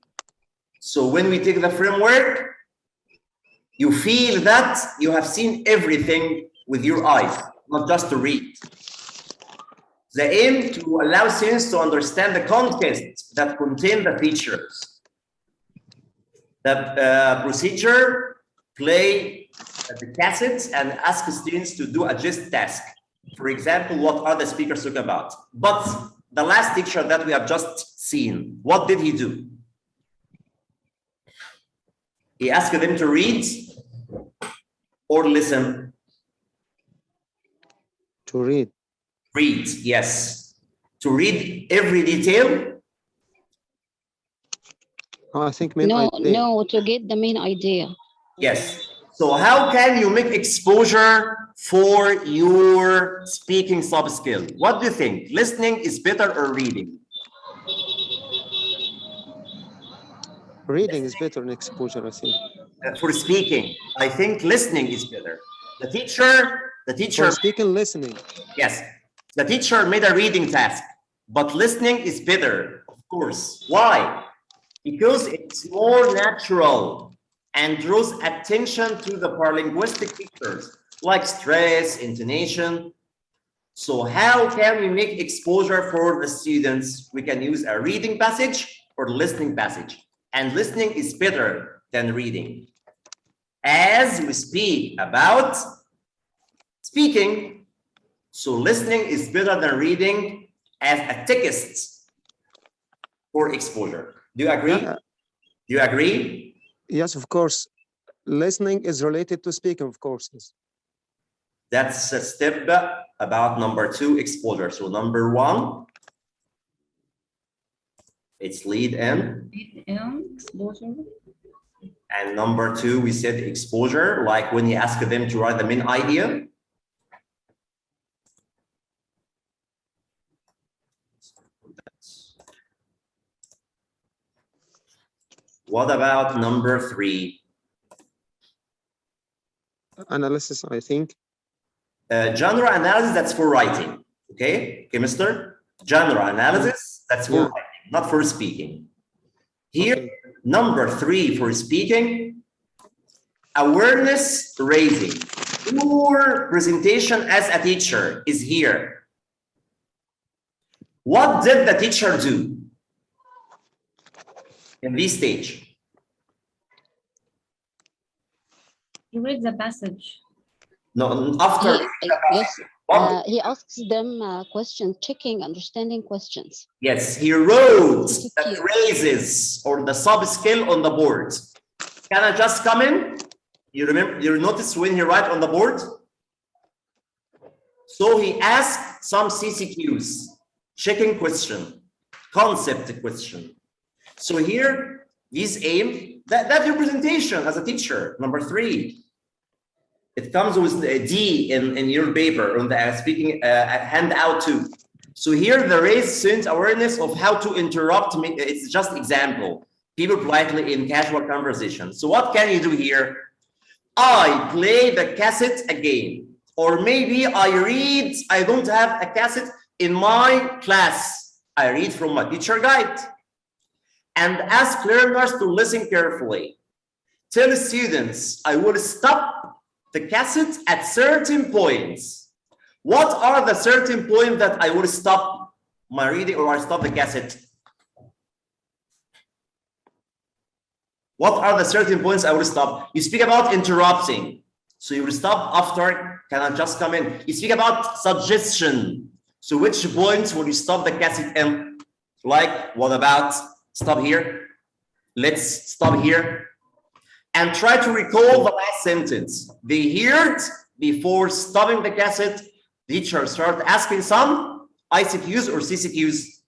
[SPEAKER 1] So when we take the framework, you feel that you have seen everything with your eyes, not just to read. The aim to allow students to understand the context that contain the features. The procedure: play the cassettes and ask students to do a gist task. For example, what are the speakers talking about? But the last teacher that we have just seen, what did he do? He asked them to read or listen.
[SPEAKER 6] To read.
[SPEAKER 1] Read, yes. To read every detail.
[SPEAKER 6] I think
[SPEAKER 7] No, to get the main idea.
[SPEAKER 1] Yes. So how can you make exposure for your speaking sub skill? What do you think? Listening is better or reading?
[SPEAKER 6] Reading is better than exposure, I think.
[SPEAKER 1] For speaking, I think listening is better. The teacher.
[SPEAKER 6] For speaking, listening.
[SPEAKER 1] Yes. The teacher made a reading task, but listening is better, of course. Why? Because it's more natural and draws attention to the paralinguistic features like stress, intonation. So how can we make exposure for the students? We can use a reading passage or listening passage. And listening is better than reading. As we speak about speaking, so listening is better than reading as a text for exposure. Do you agree? Do you agree?
[SPEAKER 6] Yes, of course. Listening is related to speaking, of course. Yes.
[SPEAKER 1] That's a step about number 2, exposure. So number 1, it's lead in.
[SPEAKER 4] Exposure.
[SPEAKER 1] And number 2, we said exposure, like when you ask them to write the main idea. What about number 3?
[SPEAKER 6] Analysis, I think.
[SPEAKER 1] Genre analysis, that's for writing. Okay, mister? Genre analysis, that's for writing, not for speaking. Here, number 3 for speaking, awareness raising. Your presentation as a teacher is here. What did the teacher do in this stage?
[SPEAKER 4] You read the passage.
[SPEAKER 1] No, after.
[SPEAKER 7] He asks them questions, checking, understanding questions.
[SPEAKER 1] Yes, he wrote the phrases or the sub-skill on the board. Can I just come in? You remember, you notice when he write on the board? So he asked some CCQs, checking question, concept question. So here, he's aimed, that's your presentation as a teacher. Number 3. It comes with a D in your paper, on the speaking handout too. So here, the raise student awareness of how to interrupt me. It's just example. People politely in casual conversation. So what can you do here? I play the cassette again. Or maybe I read, I don't have a cassette in my class. I read from my teacher guide. And ask learners to listen carefully. Tell students, I will stop the cassette at certain points. What are the certain points that I will stop my reading or I stop the cassette? What are the certain points I will stop? You speak about interrupting. So you will stop after, can I just come in? You speak about suggestion. So which points will you stop the cassette in? Like, what about stop here? Let's stop here. And try to recall the last sentence. They heard before stopping the cassette, the teacher started asking some ICQs or CCQs?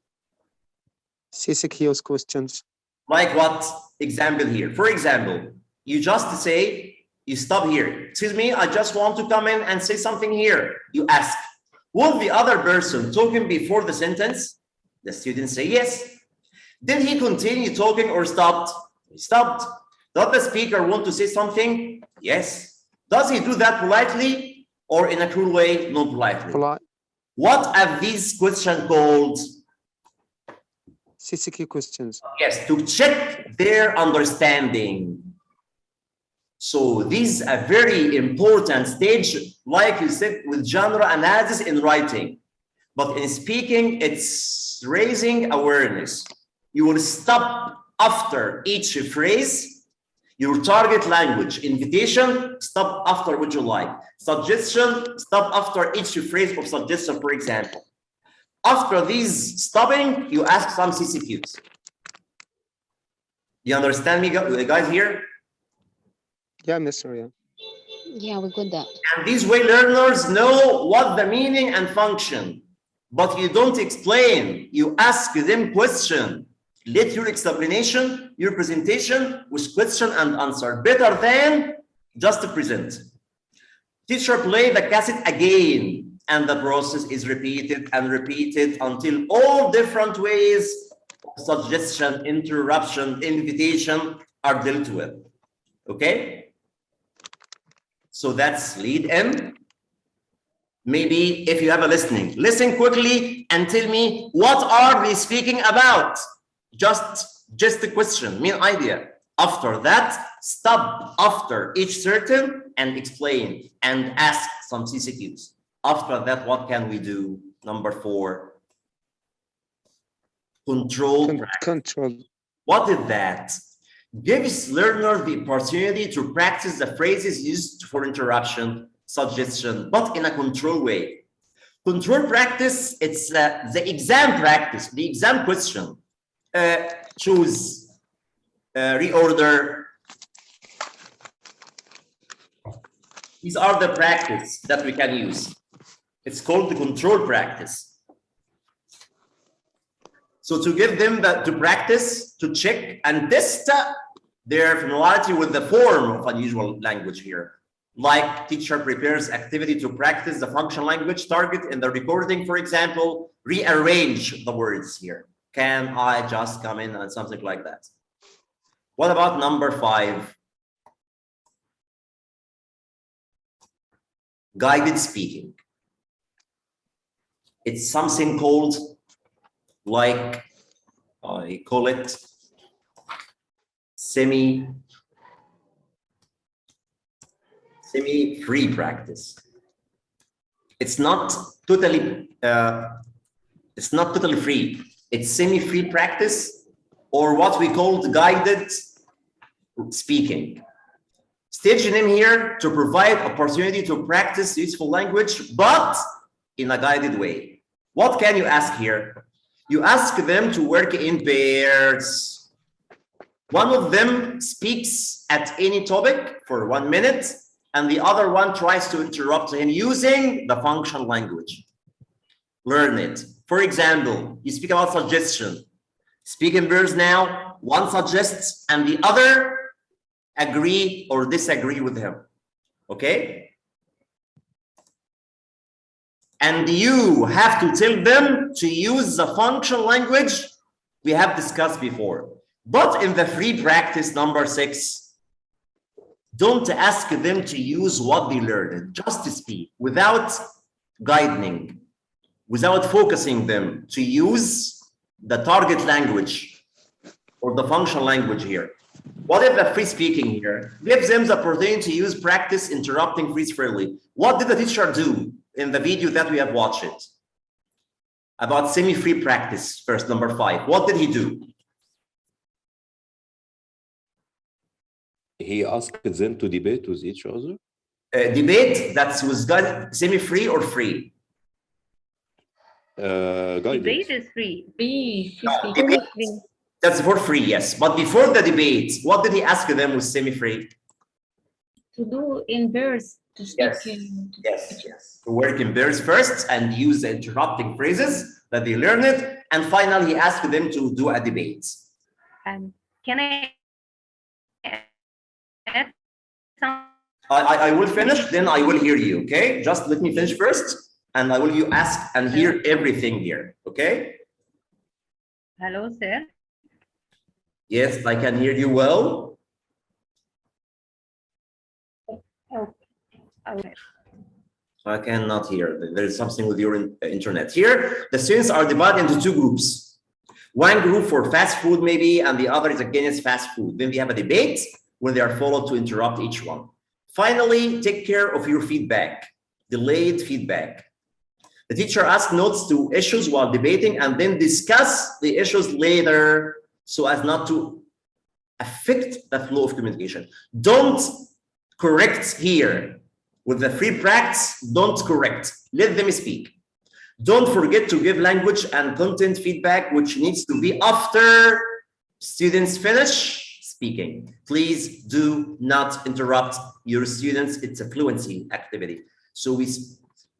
[SPEAKER 6] CCQs questions.
[SPEAKER 1] Like what? Example here. For example, you just say, you stop here. Excuse me, I just want to come in and say something here. You ask, will the other person talking before the sentence? The student say yes. Did he continue talking or stopped? He stopped. Does the speaker want to say something? Yes. Does he do that politely or in a cruel way? Not politely.
[SPEAKER 6] Polite.
[SPEAKER 1] What are these questions called?
[SPEAKER 6] CCQ questions.
[SPEAKER 1] Yes, to check their understanding. So this is a very important stage, like you said, with genre analysis in writing. But in speaking, it's raising awareness. You will stop after each phrase, your target language. Invitation, stop after what you like. Suggestion, stop after each phrase of suggestion, for example. After these stopping, you ask some CCQs. You understand me, guys, here?
[SPEAKER 6] Yeah, Mr. Yeah.
[SPEAKER 7] Yeah, we got that.
[SPEAKER 1] And these way learners know what the meaning and function, but you don't explain. You ask them question. Let your explanation, your presentation with question and answer better than just to present. Teacher play the cassette again, and the process is repeated and repeated until all different ways of suggestion, interruption, invitation are dealt with. Okay? So that's lead in. Maybe if you have a listening, listen quickly and tell me what are they speaking about? Just the question, main idea. After that, stop after each certain and explain and ask some CCQs. After that, what can we do? Number 4, control.
[SPEAKER 6] Control.
[SPEAKER 1] What is that? Gives learner the opportunity to practice the phrases used for interruption, suggestion, but in a controlled way. Control practice, it's the exam practice, the exam question. Choose, reorder. These are the practice that we can use. It's called the control practice. So to give them to practice, to check and test their familiarity with the form of unusual language here. Like teacher prepares activity to practice the functional language target in the recording, for example, rearrange the words here. Can I just come in and something like that? What about number 5? Guided speaking. It's something called, like, I call it semi-free practice. It's not totally free. It's semi-free practice, or what we call guided speaking. Stage name here to provide opportunity to practice useful language, but in a guided way. What can you ask here? You ask them to work in pairs. One of them speaks at any topic for 1 minute, and the other one tries to interrupt him using the function language. Learn it. For example, you speak about suggestion. Speak in pairs now. One suggests and the other agree or disagree with him. Okay? And you have to tell them to use the function language we have discussed before. But in the free practice number 6, don't ask them to use what they learned, just to speak without guiding, without focusing them to use the target language or the function language here. What if the free speaking here gives them the opportunity to use practice interrupting freely? What did the teacher do in the video that we have watched it? About semi-free practice, first, number 5. What did he do?
[SPEAKER 8] He asked them to debate with each other.
[SPEAKER 1] Debate that was done semi-free or free?
[SPEAKER 4] Debate is free.
[SPEAKER 1] No, debate, that's for free, yes. But before the debate, what did he ask them with semi-free?
[SPEAKER 4] To do in pairs, to speak.
[SPEAKER 1] Yes. To work in pairs first and use the interrupting phrases that they learned. And finally, he asked them to do a debate.
[SPEAKER 4] Can I add some?
[SPEAKER 1] I will finish, then I will hear you, okay? Just let me finish first, and I will you ask and hear everything here, okay?
[SPEAKER 4] Hello, sir.
[SPEAKER 1] Yes, I can hear you well.
[SPEAKER 4] Okay.
[SPEAKER 1] I cannot hear. There is something with your internet. Here, the students are divided into 2 groups. One group for fast food, maybe, and the other is against fast food. Then we have a debate where they are followed to interrupt each one. Finally, take care of your feedback, delayed feedback. The teacher asks notes to issues while debating and then discuss the issues later so as not to affect the flow of communication. Don't correct here. With the free practice, don't correct. Let them speak. Don't forget to give language and content feedback, which needs to be after students finish speaking. Please do not interrupt your students. It's a fluency activity. So we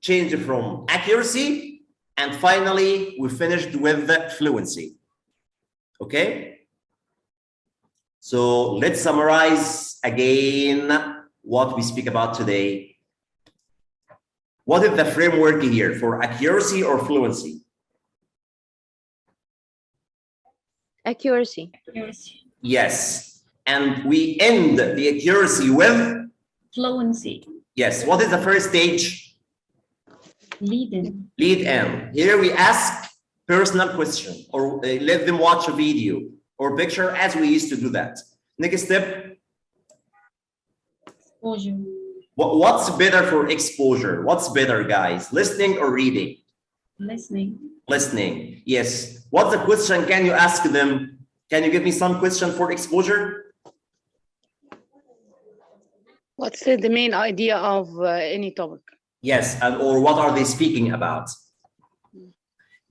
[SPEAKER 1] change from accuracy, and finally, we finished with the fluency. Okay? So let's summarize again what we speak about today. What is the framework here for accuracy or fluency?
[SPEAKER 2] Accuracy.
[SPEAKER 1] Yes. And we end the accuracy with?
[SPEAKER 4] Fluency.
[SPEAKER 1] Yes. What is the first stage?
[SPEAKER 4] Lead in.
[SPEAKER 1] Lead in. Here we ask personal question or let them watch a video or picture as we used to do that. Next step.
[SPEAKER 4] Exposure.
[SPEAKER 1] What's better for exposure? What's better, guys? Listening or reading?
[SPEAKER 4] Listening.
[SPEAKER 1] Listening. Yes. What's the question? Can you ask them? Can you give me some question for exposure?
[SPEAKER 3] What's the main idea of any topic?
[SPEAKER 1] Yes, and or what are they speaking about?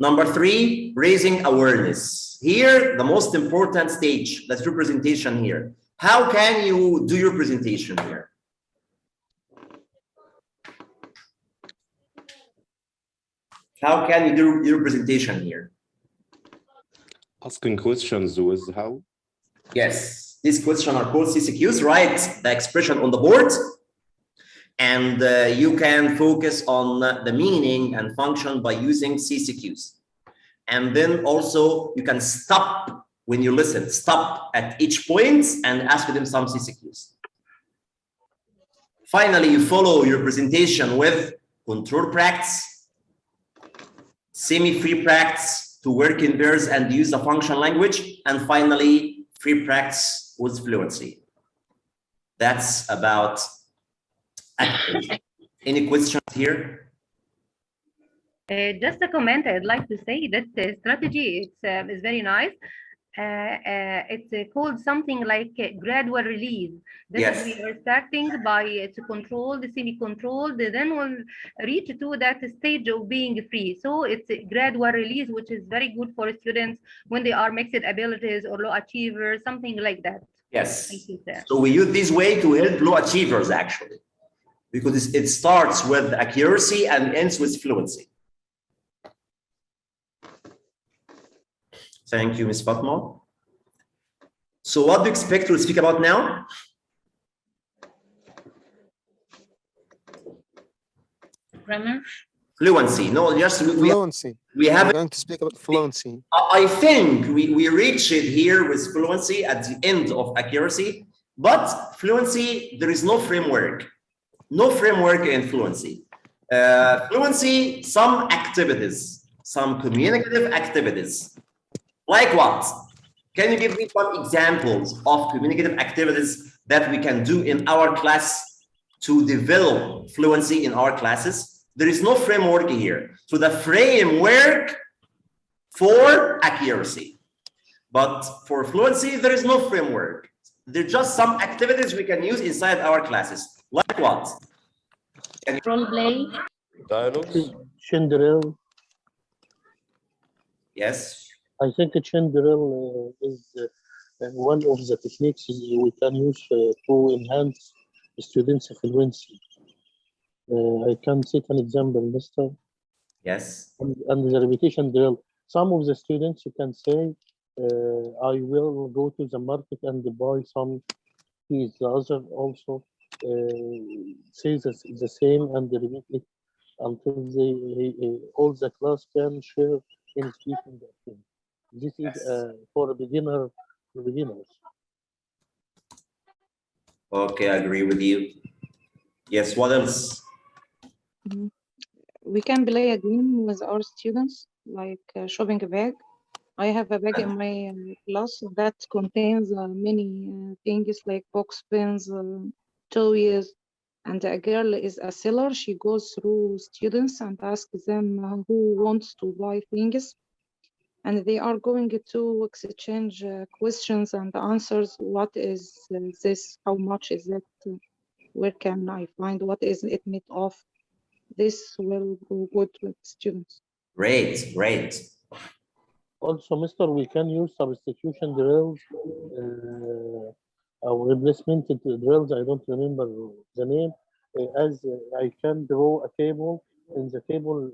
[SPEAKER 1] Number 3, raising awareness. Here, the most important stage, that's your presentation here. How can you do your presentation here? How can you do your presentation here?
[SPEAKER 8] Asking questions with how?
[SPEAKER 1] Yes, these questions are called CCQs, right? The expression on the board. And you can focus on the meaning and function by using CCQs. And then also you can stop when you listen, stop at each point and ask them some CCQs. Finally, you follow your presentation with control practice, semi-free practice to work in pairs and use the function language, and finally, free practice with fluency. That's about accuracy. Any questions here?
[SPEAKER 12] Just a comment, I'd like to say that the strategy is very nice. It's called something like gradual release. That
[SPEAKER 1] Yes.
[SPEAKER 12] we are starting by to control the semi-controlled, then we'll reach to that stage of being free. So it's a gradual release, which is very good for students when they are mixed abilities or low achievers, something like that.
[SPEAKER 1] Yes.
[SPEAKER 12] Thank you, sir.
[SPEAKER 1] So we use this way to help low achievers actually. because it starts with accuracy and ends with fluency. Thank you, Ms. Fatma. So what do you expect to speak about now?
[SPEAKER 4] Grammar.
[SPEAKER 1] Fluency. No, just
[SPEAKER 6] Fluency.
[SPEAKER 1] we have
[SPEAKER 6] We're going to speak about fluency.
[SPEAKER 1] I think we reach it here with fluency at the end of accuracy, but fluency, there is no framework. No framework in fluency. Fluency, some activities, some communicative activities. Like what? Can you give me some examples of communicative activities that we can do in our class to develop fluency in our classes? There is no framework here. So the framework for accuracy, but for fluency, there is no framework. They're just some activities we can use inside our classes. Like what?
[SPEAKER 4] Role play.
[SPEAKER 8] Dialogues.
[SPEAKER 14] Chin drill.
[SPEAKER 1] Yes.
[SPEAKER 14] I think a chin drill is one of the techniques we can use to enhance students' fluency. I can cite an example, Mr.
[SPEAKER 1] Yes.
[SPEAKER 14] And the repetition drill. Some of the students, you can say, I will go to the market and buy some keys. The other also says the same and repeat it until all the class can share in speaking that thing. This is for beginners.
[SPEAKER 1] Okay, I agree with you. Yes, what else?
[SPEAKER 5] We can play a game with our students, like shopping a bag. I have a bag in my class that contains many things like box pens, toys, and a girl is a seller. She goes through students and asks them who wants to buy things. And they are going to exchange questions and answers. What is this? How much is it? Where can I find? What is it made of? This will go good with students.
[SPEAKER 1] Great, great.
[SPEAKER 14] Also, Mr., we can use substitution drills or replacement drills. I don't remember the name. As I can draw a table, and the table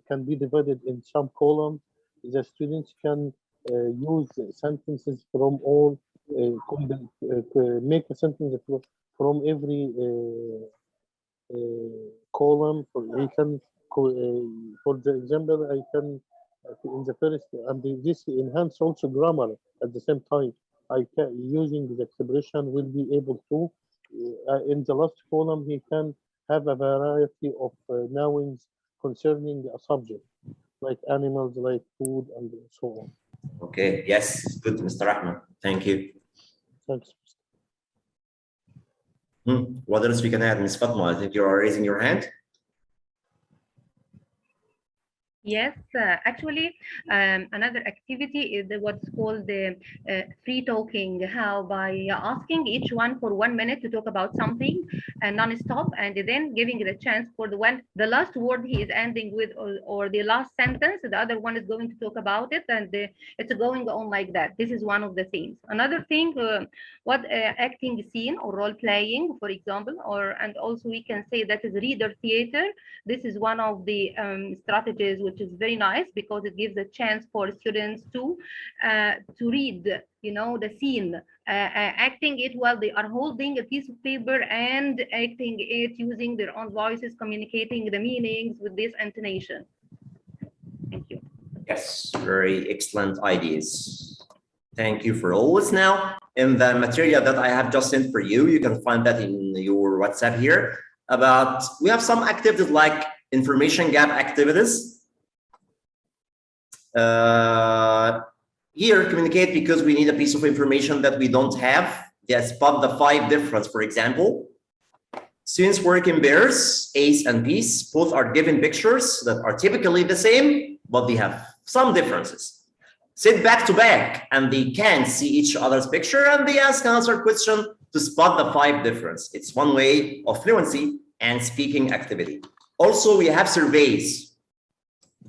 [SPEAKER 14] can be divided in some columns. The students can use sentences from all, make a sentence from every column. He can, for the example, I can in the first, and this enhance also grammar at the same time. I can, using the expression, will be able to in the last column he can have a variety of nouns concerning a subject, like animals, like food, and so on.
[SPEAKER 1] Okay, yes, good, Mr. Ahmed. Thank you.
[SPEAKER 14] Thanks.
[SPEAKER 1] What else we can add, Ms. Fatma? I think you are raising your hand.
[SPEAKER 12] Yes, actually, another activity is what's called the free talking, how by asking each one for 1 minute to talk about something and non-stop, and then giving the chance for the last word he is ending with, or the last sentence, the other one is going to talk about it, and it's going on like that. This is one of the things. Another thing, acting scene or role playing, for example, and also we can say that is reader theater. This is one of the strategies which is very nice because it gives a chance for students to read, the scene, acting it while they are holding a piece of paper and acting it using their own voices, communicating the meanings with this intonation. Thank you.
[SPEAKER 1] Yes, very excellent ideas. Thank you for all this. Now, in the material that I have just sent for you, you can find that in your WhatsApp here. We have some activities like information gap activities. Here, communicate because we need a piece of information that we don't have. Yes, spot the 5 difference, for example. Students work in pairs, A's and B's. Both are given pictures that are typically the same, but they have some differences. Sit back to back, and they can see each other's picture, and they ask and answer question to spot the 5 difference. It's one way of fluency and speaking activity. Also, we have surveys.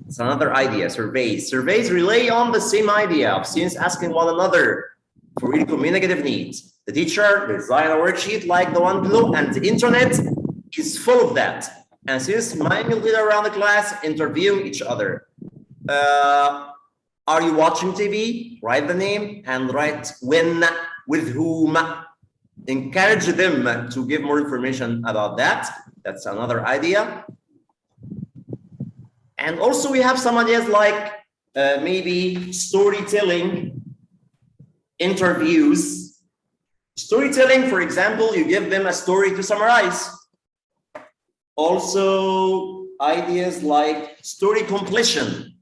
[SPEAKER 1] It's another idea, surveys. Surveys rely on the same idea of students asking one another for really communicative needs. The teacher design a worksheet like the one below, and the internet is full of that. And since mingled around the class, interviewing each other. Are you watching TV? Write the name and write when, with whom. Encourage them to give more information about that. That's another idea. And also we have some ideas like maybe storytelling, interviews. Storytelling, for example, you give them a story to summarize. Also ideas like story completion.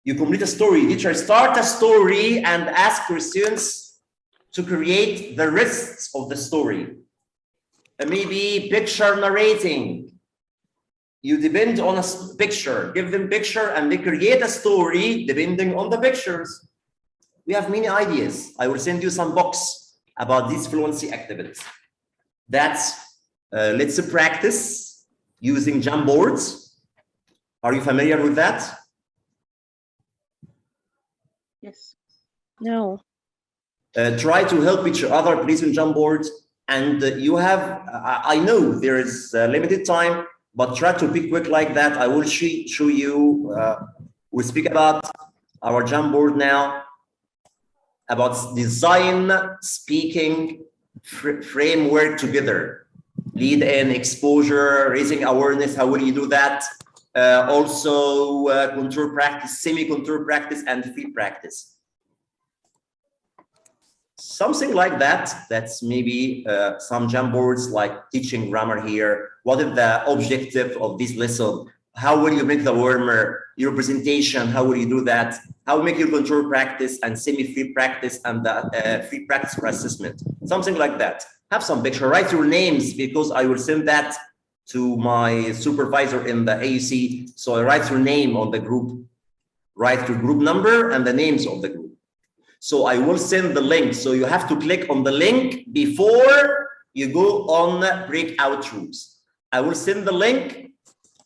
[SPEAKER 1] You complete a story. Teacher, start a story and ask your students to create the rest of the story. Maybe picture narrating. You depend on a picture, give them picture and they create a story depending on the pictures. We have many ideas. I will send you some books about these fluency activities. That's, let's practice using Jamboards. Are you familiar with that?
[SPEAKER 5] Yes.
[SPEAKER 2] No.
[SPEAKER 1] Try to help each other, please, in Jamboards. And you have, I know there is limited time, but try to be quick like that. I will show you, we'll speak about our Jamboard now, about design, speaking, framework together. Lead in, exposure, raising awareness, how will you do that? Also contour practice, semi-contour practice, and free practice. Something like that. That's maybe some Jamboards like teaching grammar here. What is the objective of this lesson? How will you make the warmer? Your presentation, how will you do that? How make your contour practice and semi-free practice and the free practice for assessment? Something like that. Have some picture, write your names because I will send that to my supervisor in the AUC. So I write your name on the group, write your group number and the names of the group. So I will send the link. So you have to click on the link before you go on breakout rooms. I will send the link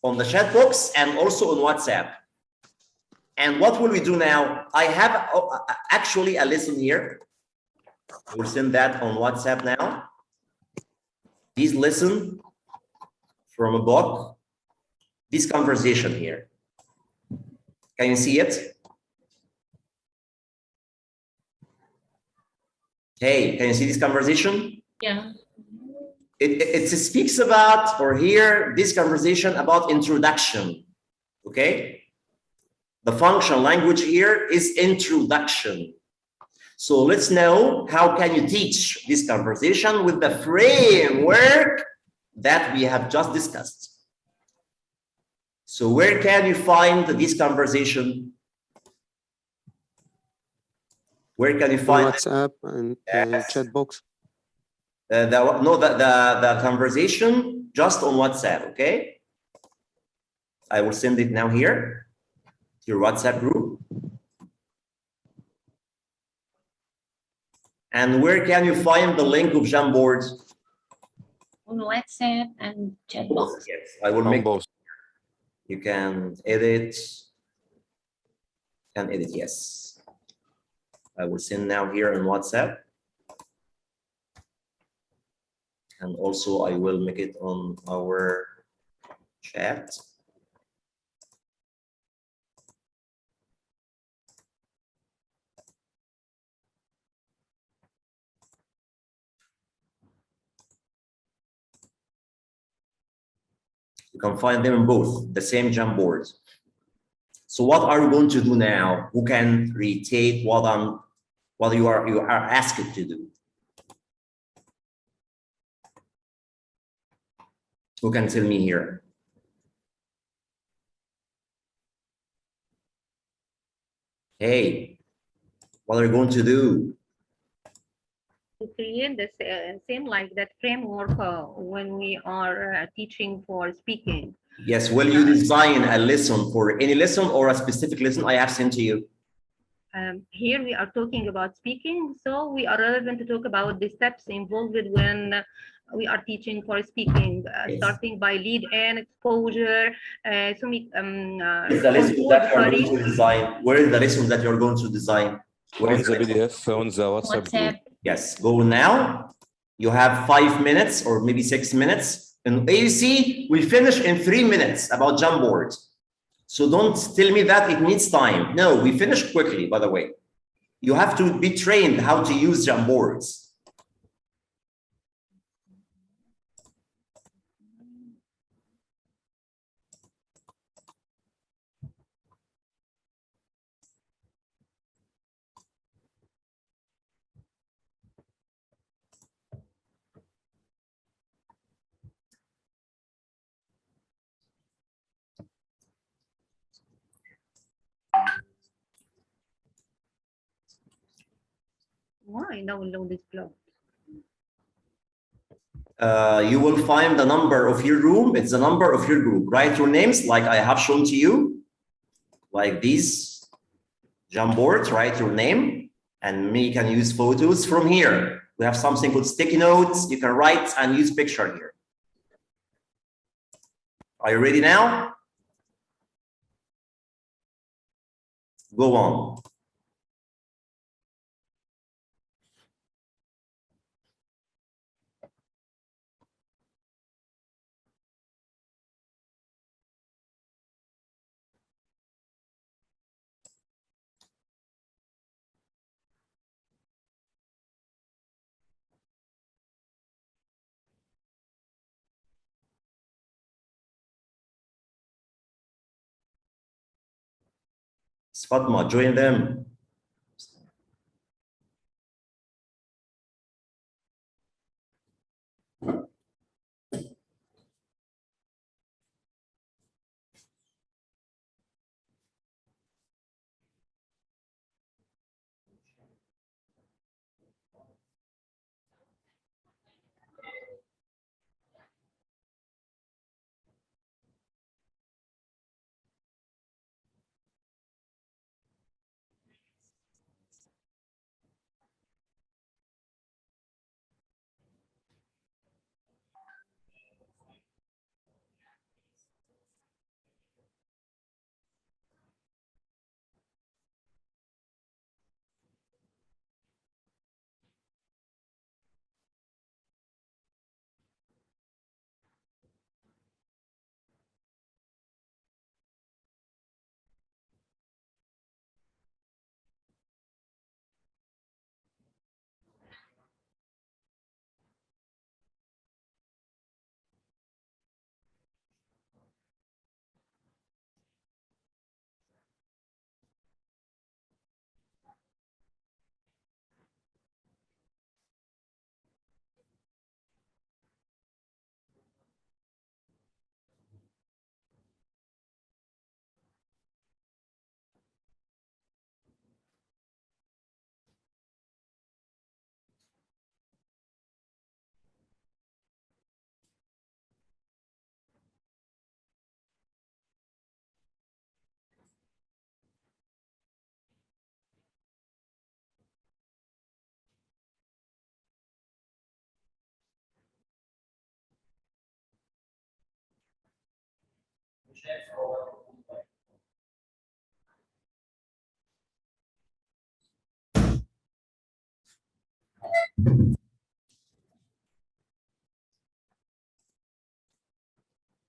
[SPEAKER 1] on the chat box and also on WhatsApp. And what will we do now? I have actually a lesson here. I will send that on WhatsApp now. This lesson from a book, this conversation here. Can you see it? Hey, can you see this conversation?
[SPEAKER 4] Yeah.
[SPEAKER 1] It speaks about, or here, this conversation about introduction, okay? The function language here is introduction. So let's know how can you teach this conversation with the framework that we have just discussed. So where can you find this conversation? Where can you find
[SPEAKER 6] WhatsApp and chat box?
[SPEAKER 1] The conversation just on WhatsApp, okay? I will send it now here to your WhatsApp group. And where can you find the link of Jamboard?
[SPEAKER 4] On WhatsApp and chat box.
[SPEAKER 1] Yes, I will make both. You can edit. Yes. I will send now here on WhatsApp. And also I will make it on our chat. You can find them in both, the same Jamboard. So what are we going to do now? Who can retake what you are asked to do? Who can tell me here? Hey, what are you going to do?
[SPEAKER 12] To create the same like that framework when we are teaching for speaking.
[SPEAKER 1] Yes, will you design a lesson for any lesson or a specific lesson I have sent to you?
[SPEAKER 12] Here we are talking about speaking, so we are relevant to talk about the steps involved when we are teaching for speaking, starting by lead and exposure.
[SPEAKER 1] Is the lesson that you are going to design? Where is the lesson that you are going to design? Where
[SPEAKER 8] on the PDF, on the WhatsApp group.
[SPEAKER 1] Yes, go now. You have 5 minutes or maybe 6 minutes. In AUC, we finish in 3 minutes about Jamboard. So don't tell me that it needs time. No, we finish quickly, by the way. You have to be trained how to use Jamboards.
[SPEAKER 12] Why download this blog?
[SPEAKER 1] You will find the number of your room. It's the number of your group. Write your names like I have shown to you, like these Jamboards. Write your name, and me can use photos from here. We have something called sticky notes. You can write and use picture here. Are you ready now? Go on. Fatma, join them.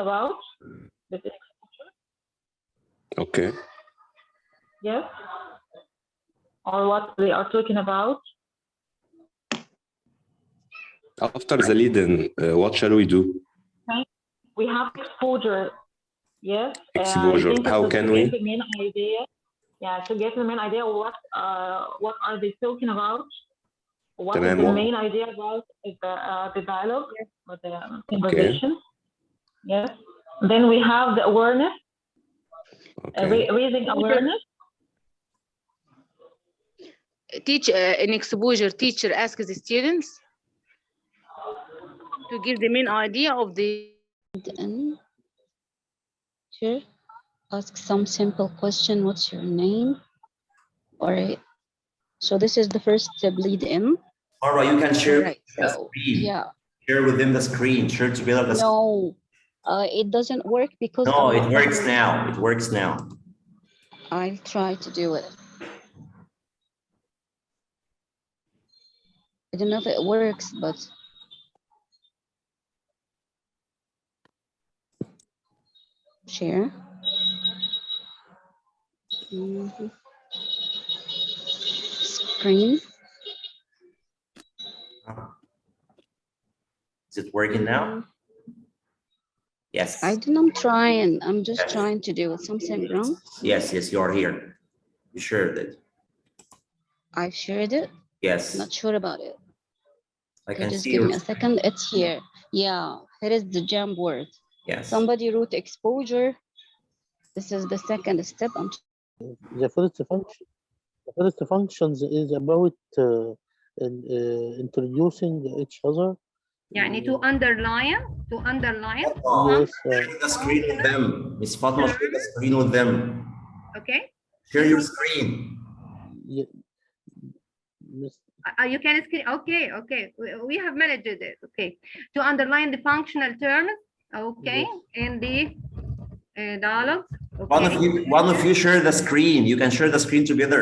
[SPEAKER 16] About the
[SPEAKER 8] Okay.
[SPEAKER 16] yes, or what they are talking about.
[SPEAKER 8] After the lead-in, what shall we do?
[SPEAKER 16] Okay. We have exposure. Yes.
[SPEAKER 8] Exposure. How can
[SPEAKER 16] to
[SPEAKER 8] we?
[SPEAKER 16] get the main idea. Yeah, to get the main idea of what are they talking about? What is the main idea about is the dialogue or the conversation. Okay. Yes. Then we have the awareness.
[SPEAKER 8] Okay.
[SPEAKER 16] Raising awareness.
[SPEAKER 3] In exposure, teacher asks the students to give the main idea of the.
[SPEAKER 7] Sure. Ask some simple question. What's your name? All right. So this is the first bleed in.
[SPEAKER 1] All right, you can share
[SPEAKER 7] right,
[SPEAKER 1] the
[SPEAKER 7] so,
[SPEAKER 1] screen.
[SPEAKER 7] yeah.
[SPEAKER 1] Share within the screen. Share together the screen.
[SPEAKER 7] No, it doesn't work because.
[SPEAKER 1] No, it works now. It works now.
[SPEAKER 7] I'll try to do it. I don't know if it works, but. Share. Mhm. Screen.
[SPEAKER 1] Is it working now? Yes.
[SPEAKER 7] I didn't try, and I'm just
[SPEAKER 1] Yes.
[SPEAKER 7] trying to do something wrong.
[SPEAKER 1] Yes, yes, you are here. You shared it.
[SPEAKER 7] I shared it.
[SPEAKER 1] Yes.
[SPEAKER 7] Not sure about it.
[SPEAKER 1] I
[SPEAKER 7] Okay,
[SPEAKER 1] can
[SPEAKER 7] just
[SPEAKER 1] see
[SPEAKER 7] give
[SPEAKER 1] your
[SPEAKER 7] me a second. It's here. Yeah, here is the Jamboard.
[SPEAKER 1] Yes.
[SPEAKER 7] Somebody wrote exposure. This is the second step.
[SPEAKER 14] The first functions is about introducing each other.
[SPEAKER 12] يعني to underline
[SPEAKER 14] Yes.
[SPEAKER 1] Share the screen with them. Miss Fatma, share the screen with them.
[SPEAKER 12] okay.
[SPEAKER 1] Share your screen.
[SPEAKER 12] You can screen. Okay, okay. We have managed it. Okay, to underline the functional terms. Okay, in the dialogue. Okay.
[SPEAKER 1] One of you share the screen. You can share the screen together.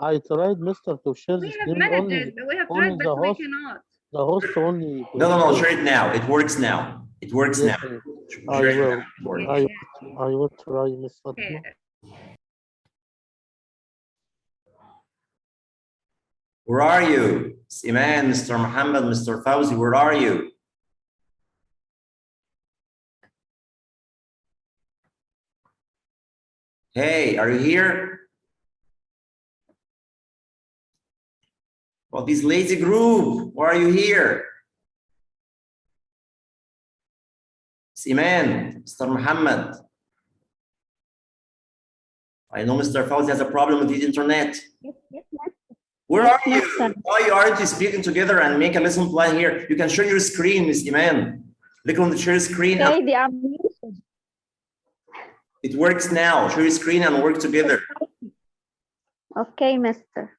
[SPEAKER 14] I tried, Mister, to share the
[SPEAKER 12] We have
[SPEAKER 14] screen
[SPEAKER 12] managed
[SPEAKER 14] only.
[SPEAKER 12] it. We have
[SPEAKER 14] only
[SPEAKER 12] tried,
[SPEAKER 14] the
[SPEAKER 12] but we
[SPEAKER 14] host,
[SPEAKER 12] cannot.
[SPEAKER 14] the host only.
[SPEAKER 1] No, share it now. It works now. It works
[SPEAKER 14] Yes,
[SPEAKER 1] now.
[SPEAKER 14] I
[SPEAKER 1] Share it
[SPEAKER 14] will.
[SPEAKER 1] now.
[SPEAKER 14] I will try, Miss Fatma.
[SPEAKER 12] Okay.
[SPEAKER 1] Where are you? Iman, Mr. Muhammad, Mr. Fawzi, where are you? Hey, are you here? Well, this lazy group, why are you here? Iman, Mr. Muhammad. I know Mr. Fawzi has a problem with his internet. Where are you? Why aren't you speaking together and make a lesson plan here? You can share your screen, Miss Iman. Click on the share screen.
[SPEAKER 2] Okay, they are muted.
[SPEAKER 1] It works now. Share your screen and work together.
[SPEAKER 2] Okay, Mr.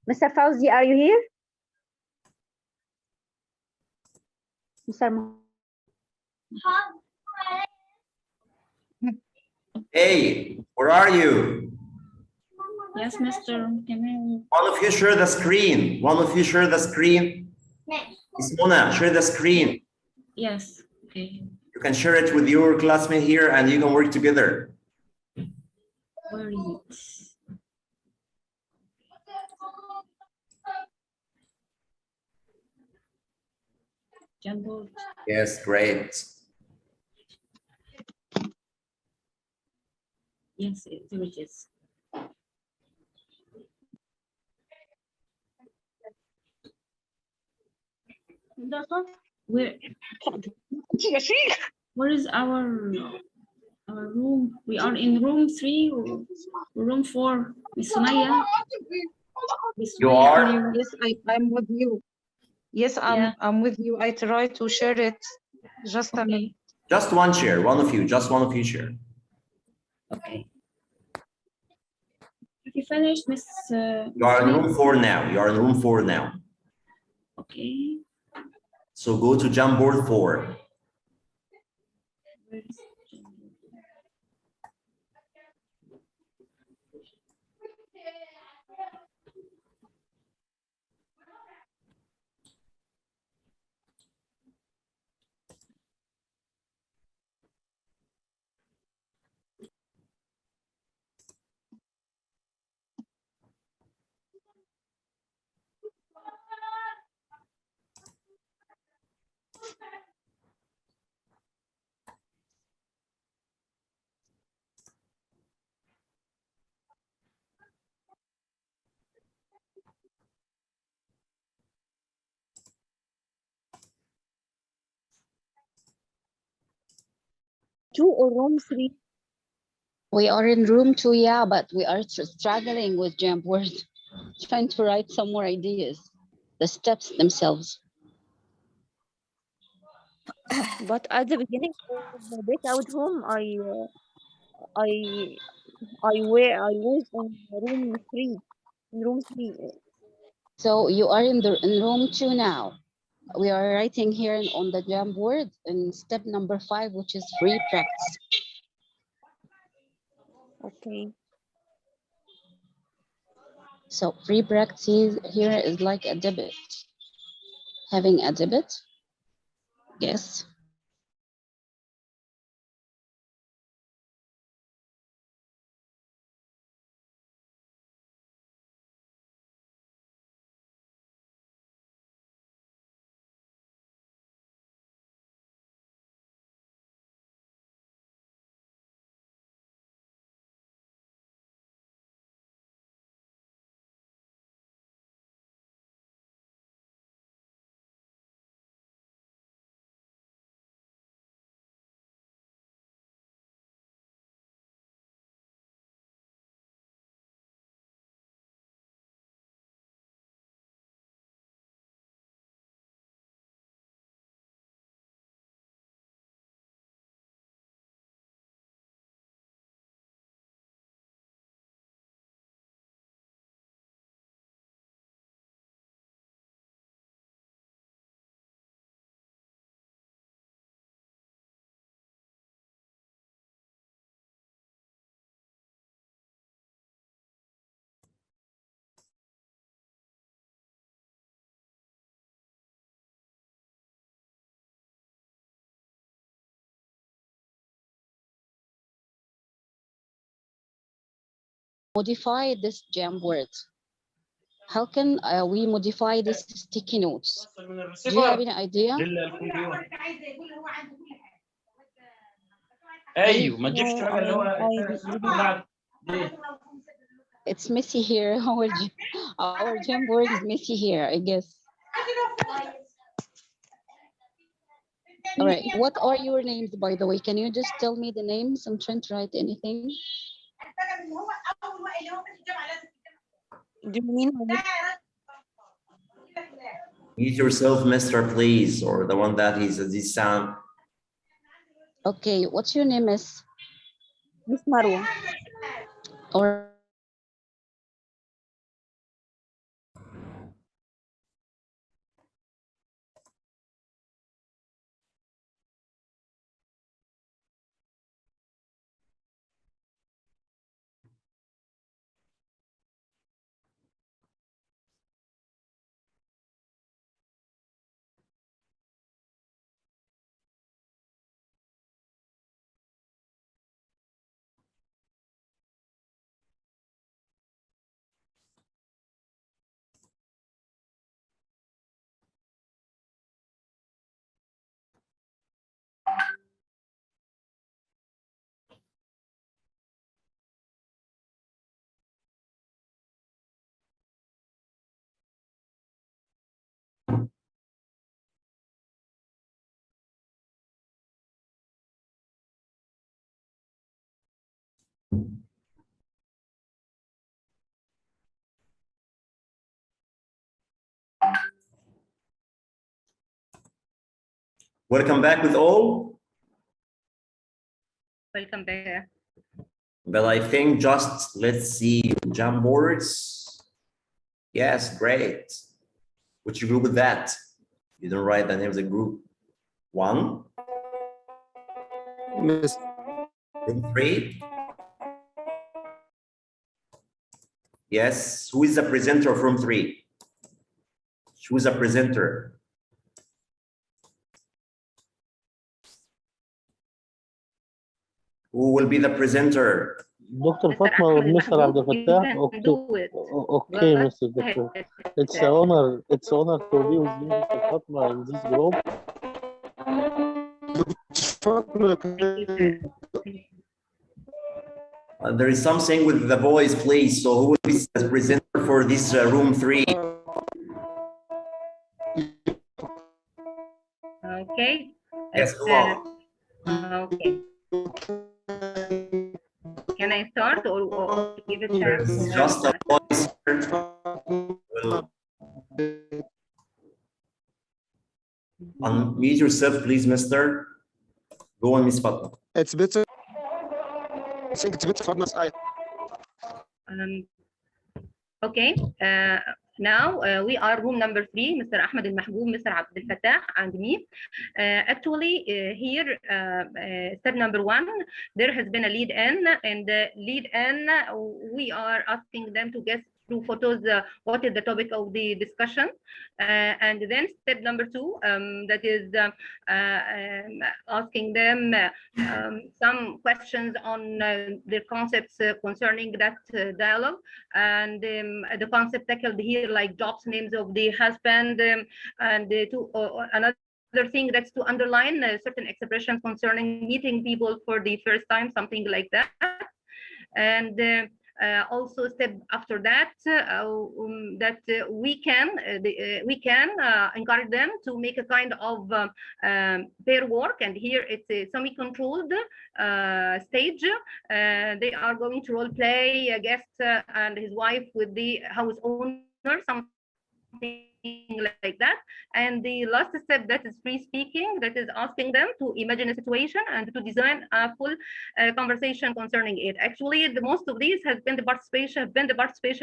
[SPEAKER 2] Fauzi, are you here? Mr.
[SPEAKER 1] Hey, where are you?
[SPEAKER 4] Yes, Mr. Can
[SPEAKER 1] One of you share the screen. One of you share the screen. Miss Mona, share the screen.
[SPEAKER 4] Yes, okay.
[SPEAKER 1] You can share it with your classmate here and you can work together.
[SPEAKER 4] Where is it? Jamboard.
[SPEAKER 1] Yes, great.
[SPEAKER 4] Yes, there it is. Where is our room? We are in room 3 or room 4. Miss Sumaya.
[SPEAKER 1] You are?
[SPEAKER 5] Yes, I'm with you. Yes, I'm with you. I try to share it. Just a minute.
[SPEAKER 1] Just one share, one of you, just one of you share.
[SPEAKER 4] Okay. Have you finished, Miss?
[SPEAKER 1] You are in room 4 now. You are in room 4 now.
[SPEAKER 4] Okay.
[SPEAKER 1] So go to Jamboard 4.
[SPEAKER 2] Or room 3?
[SPEAKER 7] We are in room 2, yeah, but we are struggling with Jamboard, trying to write some more ideas, the steps themselves.
[SPEAKER 2] But at the beginning of the breakout room, I was in room 3. In room 3.
[SPEAKER 7] So you are in room 2 now. We are writing here on the Jamboard in step number 5, which is free practice.
[SPEAKER 2] Okay.
[SPEAKER 7] So free practice here is like a debit. Having a debit. Yes. modify this Jamboard? How can we modify this sticky notes? Do you have any idea?
[SPEAKER 17] ايوه ما تجيبش حاجه اللي هو
[SPEAKER 7] It's messy here. Our Jamboard is messy here, I guess. All right. What are your names, by the way? Can you just tell me the names? I'm trying to write anything.
[SPEAKER 2] Do you mean
[SPEAKER 1] Mute yourself, Mr. Please, or the one that is this sound.
[SPEAKER 7] Okay. What's your name, Miss?
[SPEAKER 2] Miss Marwa.
[SPEAKER 7] Or
[SPEAKER 1] Welcome back with all.
[SPEAKER 12] Welcome back.
[SPEAKER 1] But I think just let's see Jamboards. Yes, great. Which group is that? You don't write the name of the group. 1.
[SPEAKER 6] Miss.
[SPEAKER 1] Group 3. Yes. Who is the presenter from 3? Who is the presenter? Who will be the presenter?
[SPEAKER 14] Dr. Fatma or Mr. Abdel Fattah? Okay, Mr. Doctor. It's an honor to be with you, Mr. Fatma, in this group.
[SPEAKER 1] There is something with the voice, please. So who will be the presenter for this room 3?
[SPEAKER 12] Okay.
[SPEAKER 1] Yes, go on.
[SPEAKER 12] Okay. Can I start or give a chance?
[SPEAKER 1] Just a voice. Unmute yourself, please, mister. Go on, Miss Fatma.
[SPEAKER 6] It's better. I think it's better Fatma's eye.
[SPEAKER 12] Okay. Now we are room number 3, Mr. Ahmed Al-Mahboub, Mr. Abdel Fattah, and me. Actually, here, step number 1, there has been a lead-in, and the lead-in, we are asking them to guess through photos what is the topic of the discussion. And then step number 2, that is asking them some questions on their concepts concerning that dialogue, and the concept tackled here, like jobs, names of the husband, and another thing that's to underline certain expressions concerning meeting people for the first time, something like that. And also step after that, we can encourage them to make a kind of pair work, and here it's a semi-controlled stage. They are going to role play a guest and his wife with the house owner, something like that. And the last step, that is free speaking, that is asking them to imagine a situation and to design a full conversation concerning it. Actually, the most of these has been the participation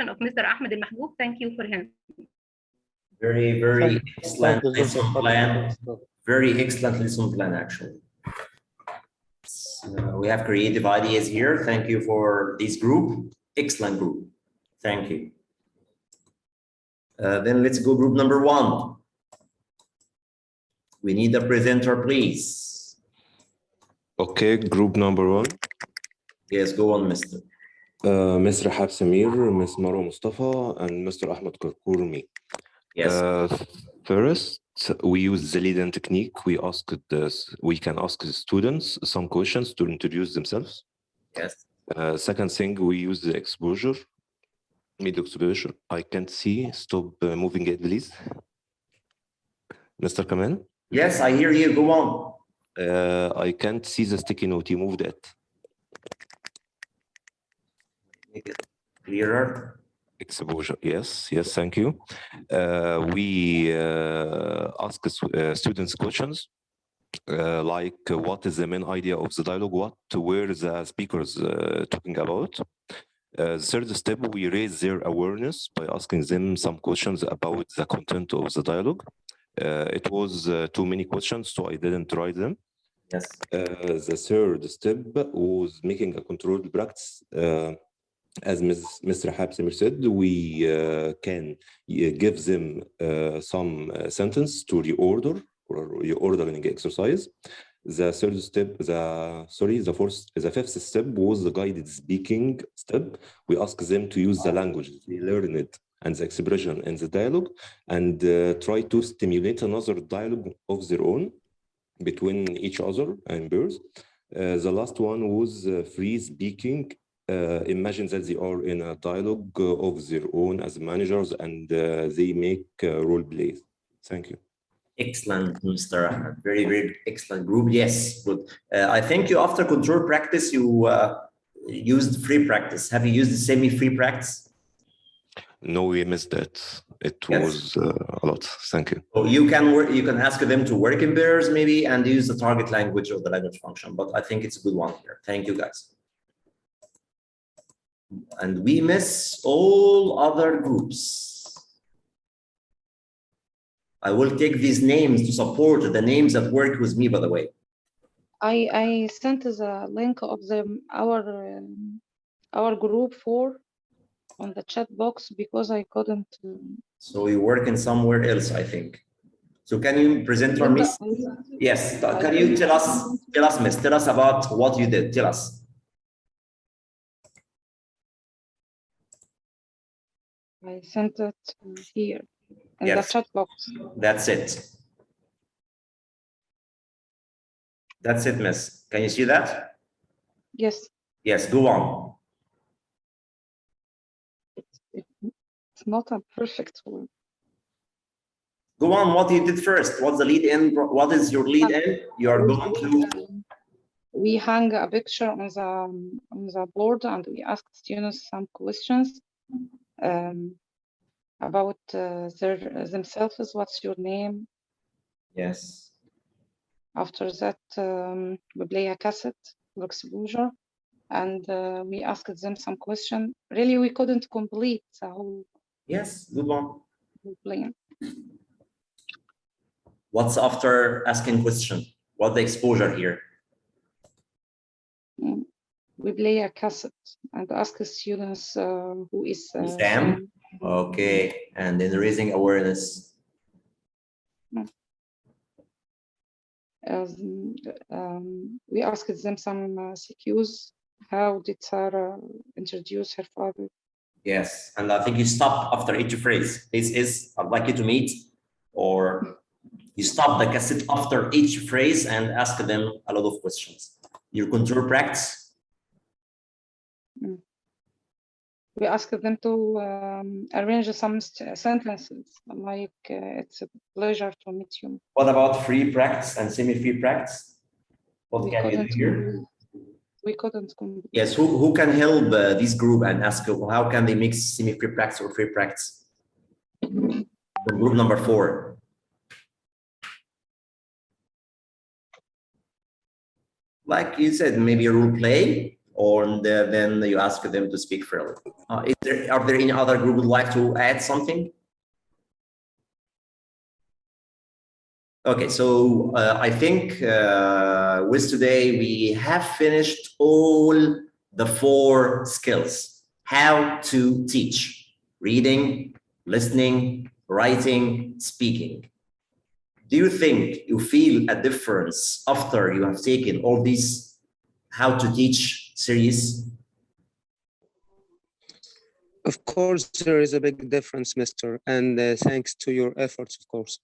[SPEAKER 12] of Mr. Ahmed Al-Mahboub. Thank you for him.
[SPEAKER 1] Very, very excellent lesson plan. Very excellent lesson plan, actually. We have creative ideas here. Thank you for this group. Excellent group. Thank you. Then let's go group number 1. We need a presenter, please.
[SPEAKER 8] Okay, group number 1.
[SPEAKER 1] Yes, go on, mister.
[SPEAKER 8] Ms. Rahab Samir, Ms. Marwa Mustafa, and Mr. Ahmed Karkourmi.
[SPEAKER 1] Yes.
[SPEAKER 8] First, we use the lead-in technique. We can ask the students some questions to introduce themselves.
[SPEAKER 1] Yes.
[SPEAKER 8] Second thing, we use the exposure. Mid exposure. I can't see. Stop moving it, please. Mr. Kamal?
[SPEAKER 1] Yes, I hear you. Go on.
[SPEAKER 8] I can't see the sticky note. You moved it.
[SPEAKER 1] Make it clearer.
[SPEAKER 8] Exposure. Yes, thank you. We ask students questions like what is the main idea of the dialogue, what were the speakers talking about. The third step, we raise their awareness by asking them some questions about the content of the dialogue. It was too many questions, so I didn't write them.
[SPEAKER 1] Yes.
[SPEAKER 8] The third step was making a controlled practice. As Mr. Rahab Samir said, we can give them some sentence to reorder or reordering exercise. The third step, the fifth step was the guided speaking step. We ask them to use the language they learned and the expression in the dialogue and try to stimulate another dialogue of their own between each other and peers. The last one was free speaking. Imagine that they are in a dialogue of their own as managers and they make role plays. Thank you.
[SPEAKER 1] Excellent, Mr. Ahmed. Very, very excellent group. Yes, good. I think you, after control practice, you used free practice. Have you used the semi-free practice?
[SPEAKER 8] No, we missed that. It was a lot. Thank you.
[SPEAKER 1] So you can ask them to work in pairs maybe and use the target language or the language function. But I think it's a good one here. Thank you, guys. And we miss all other groups. I will take these names to support the names that work with me, by the way.
[SPEAKER 5] I sent the link of our group 4 on the chat box because I couldn't.
[SPEAKER 1] So you work in somewhere else, I think. So can you present for me? Yes. Can you tell us, Miss, tell us about what you did. Tell us.
[SPEAKER 5] I sent it here in the chat box.
[SPEAKER 1] That's it. That's it, Miss. Can you see that?
[SPEAKER 5] Yes.
[SPEAKER 1] Yes, go on.
[SPEAKER 5] It's not a perfect one.
[SPEAKER 1] Go on, what you did first. What's the lead in? What is your lead in? You are going to.
[SPEAKER 5] We hang a picture on the board and we ask students some questions about themselves. What's your name?
[SPEAKER 1] Yes.
[SPEAKER 5] After that, we play a cassette for exposure and we asked them some question. Really, we couldn't complete the whole.
[SPEAKER 1] Yes, good one.
[SPEAKER 5] Plan.
[SPEAKER 1] What's after asking question? What the exposure here?
[SPEAKER 5] We play a cassette and ask the students who is
[SPEAKER 1] Sam. Okay, and then raising awareness.
[SPEAKER 5] We asked them some CQs. How did Sarah introduce her father?
[SPEAKER 1] Yes, and I think you stop after each phrase. This is, I'd like you to meet, or you stop the cassette after each phrase and ask them a lot of questions. Your control practice.
[SPEAKER 5] We ask them to arrange some sentences, like it's a pleasure to meet you.
[SPEAKER 1] What about free practice and semi-free practice? What can you do here?
[SPEAKER 5] We couldn't.
[SPEAKER 1] Yes, who can help this group and ask how can they mix semi-free practice or free practice? Group number 4. Like you said, maybe a role play, or then you ask them to speak freely. Are there any other group would like to add something? Okay, so I think with today we have finished all the 4 skills. How to teach: reading, listening, writing, speaking. Do you think you feel a difference after you have taken all these how to teach series?
[SPEAKER 6] Of course, there is a big difference, Mr. And thanks to your efforts, of course.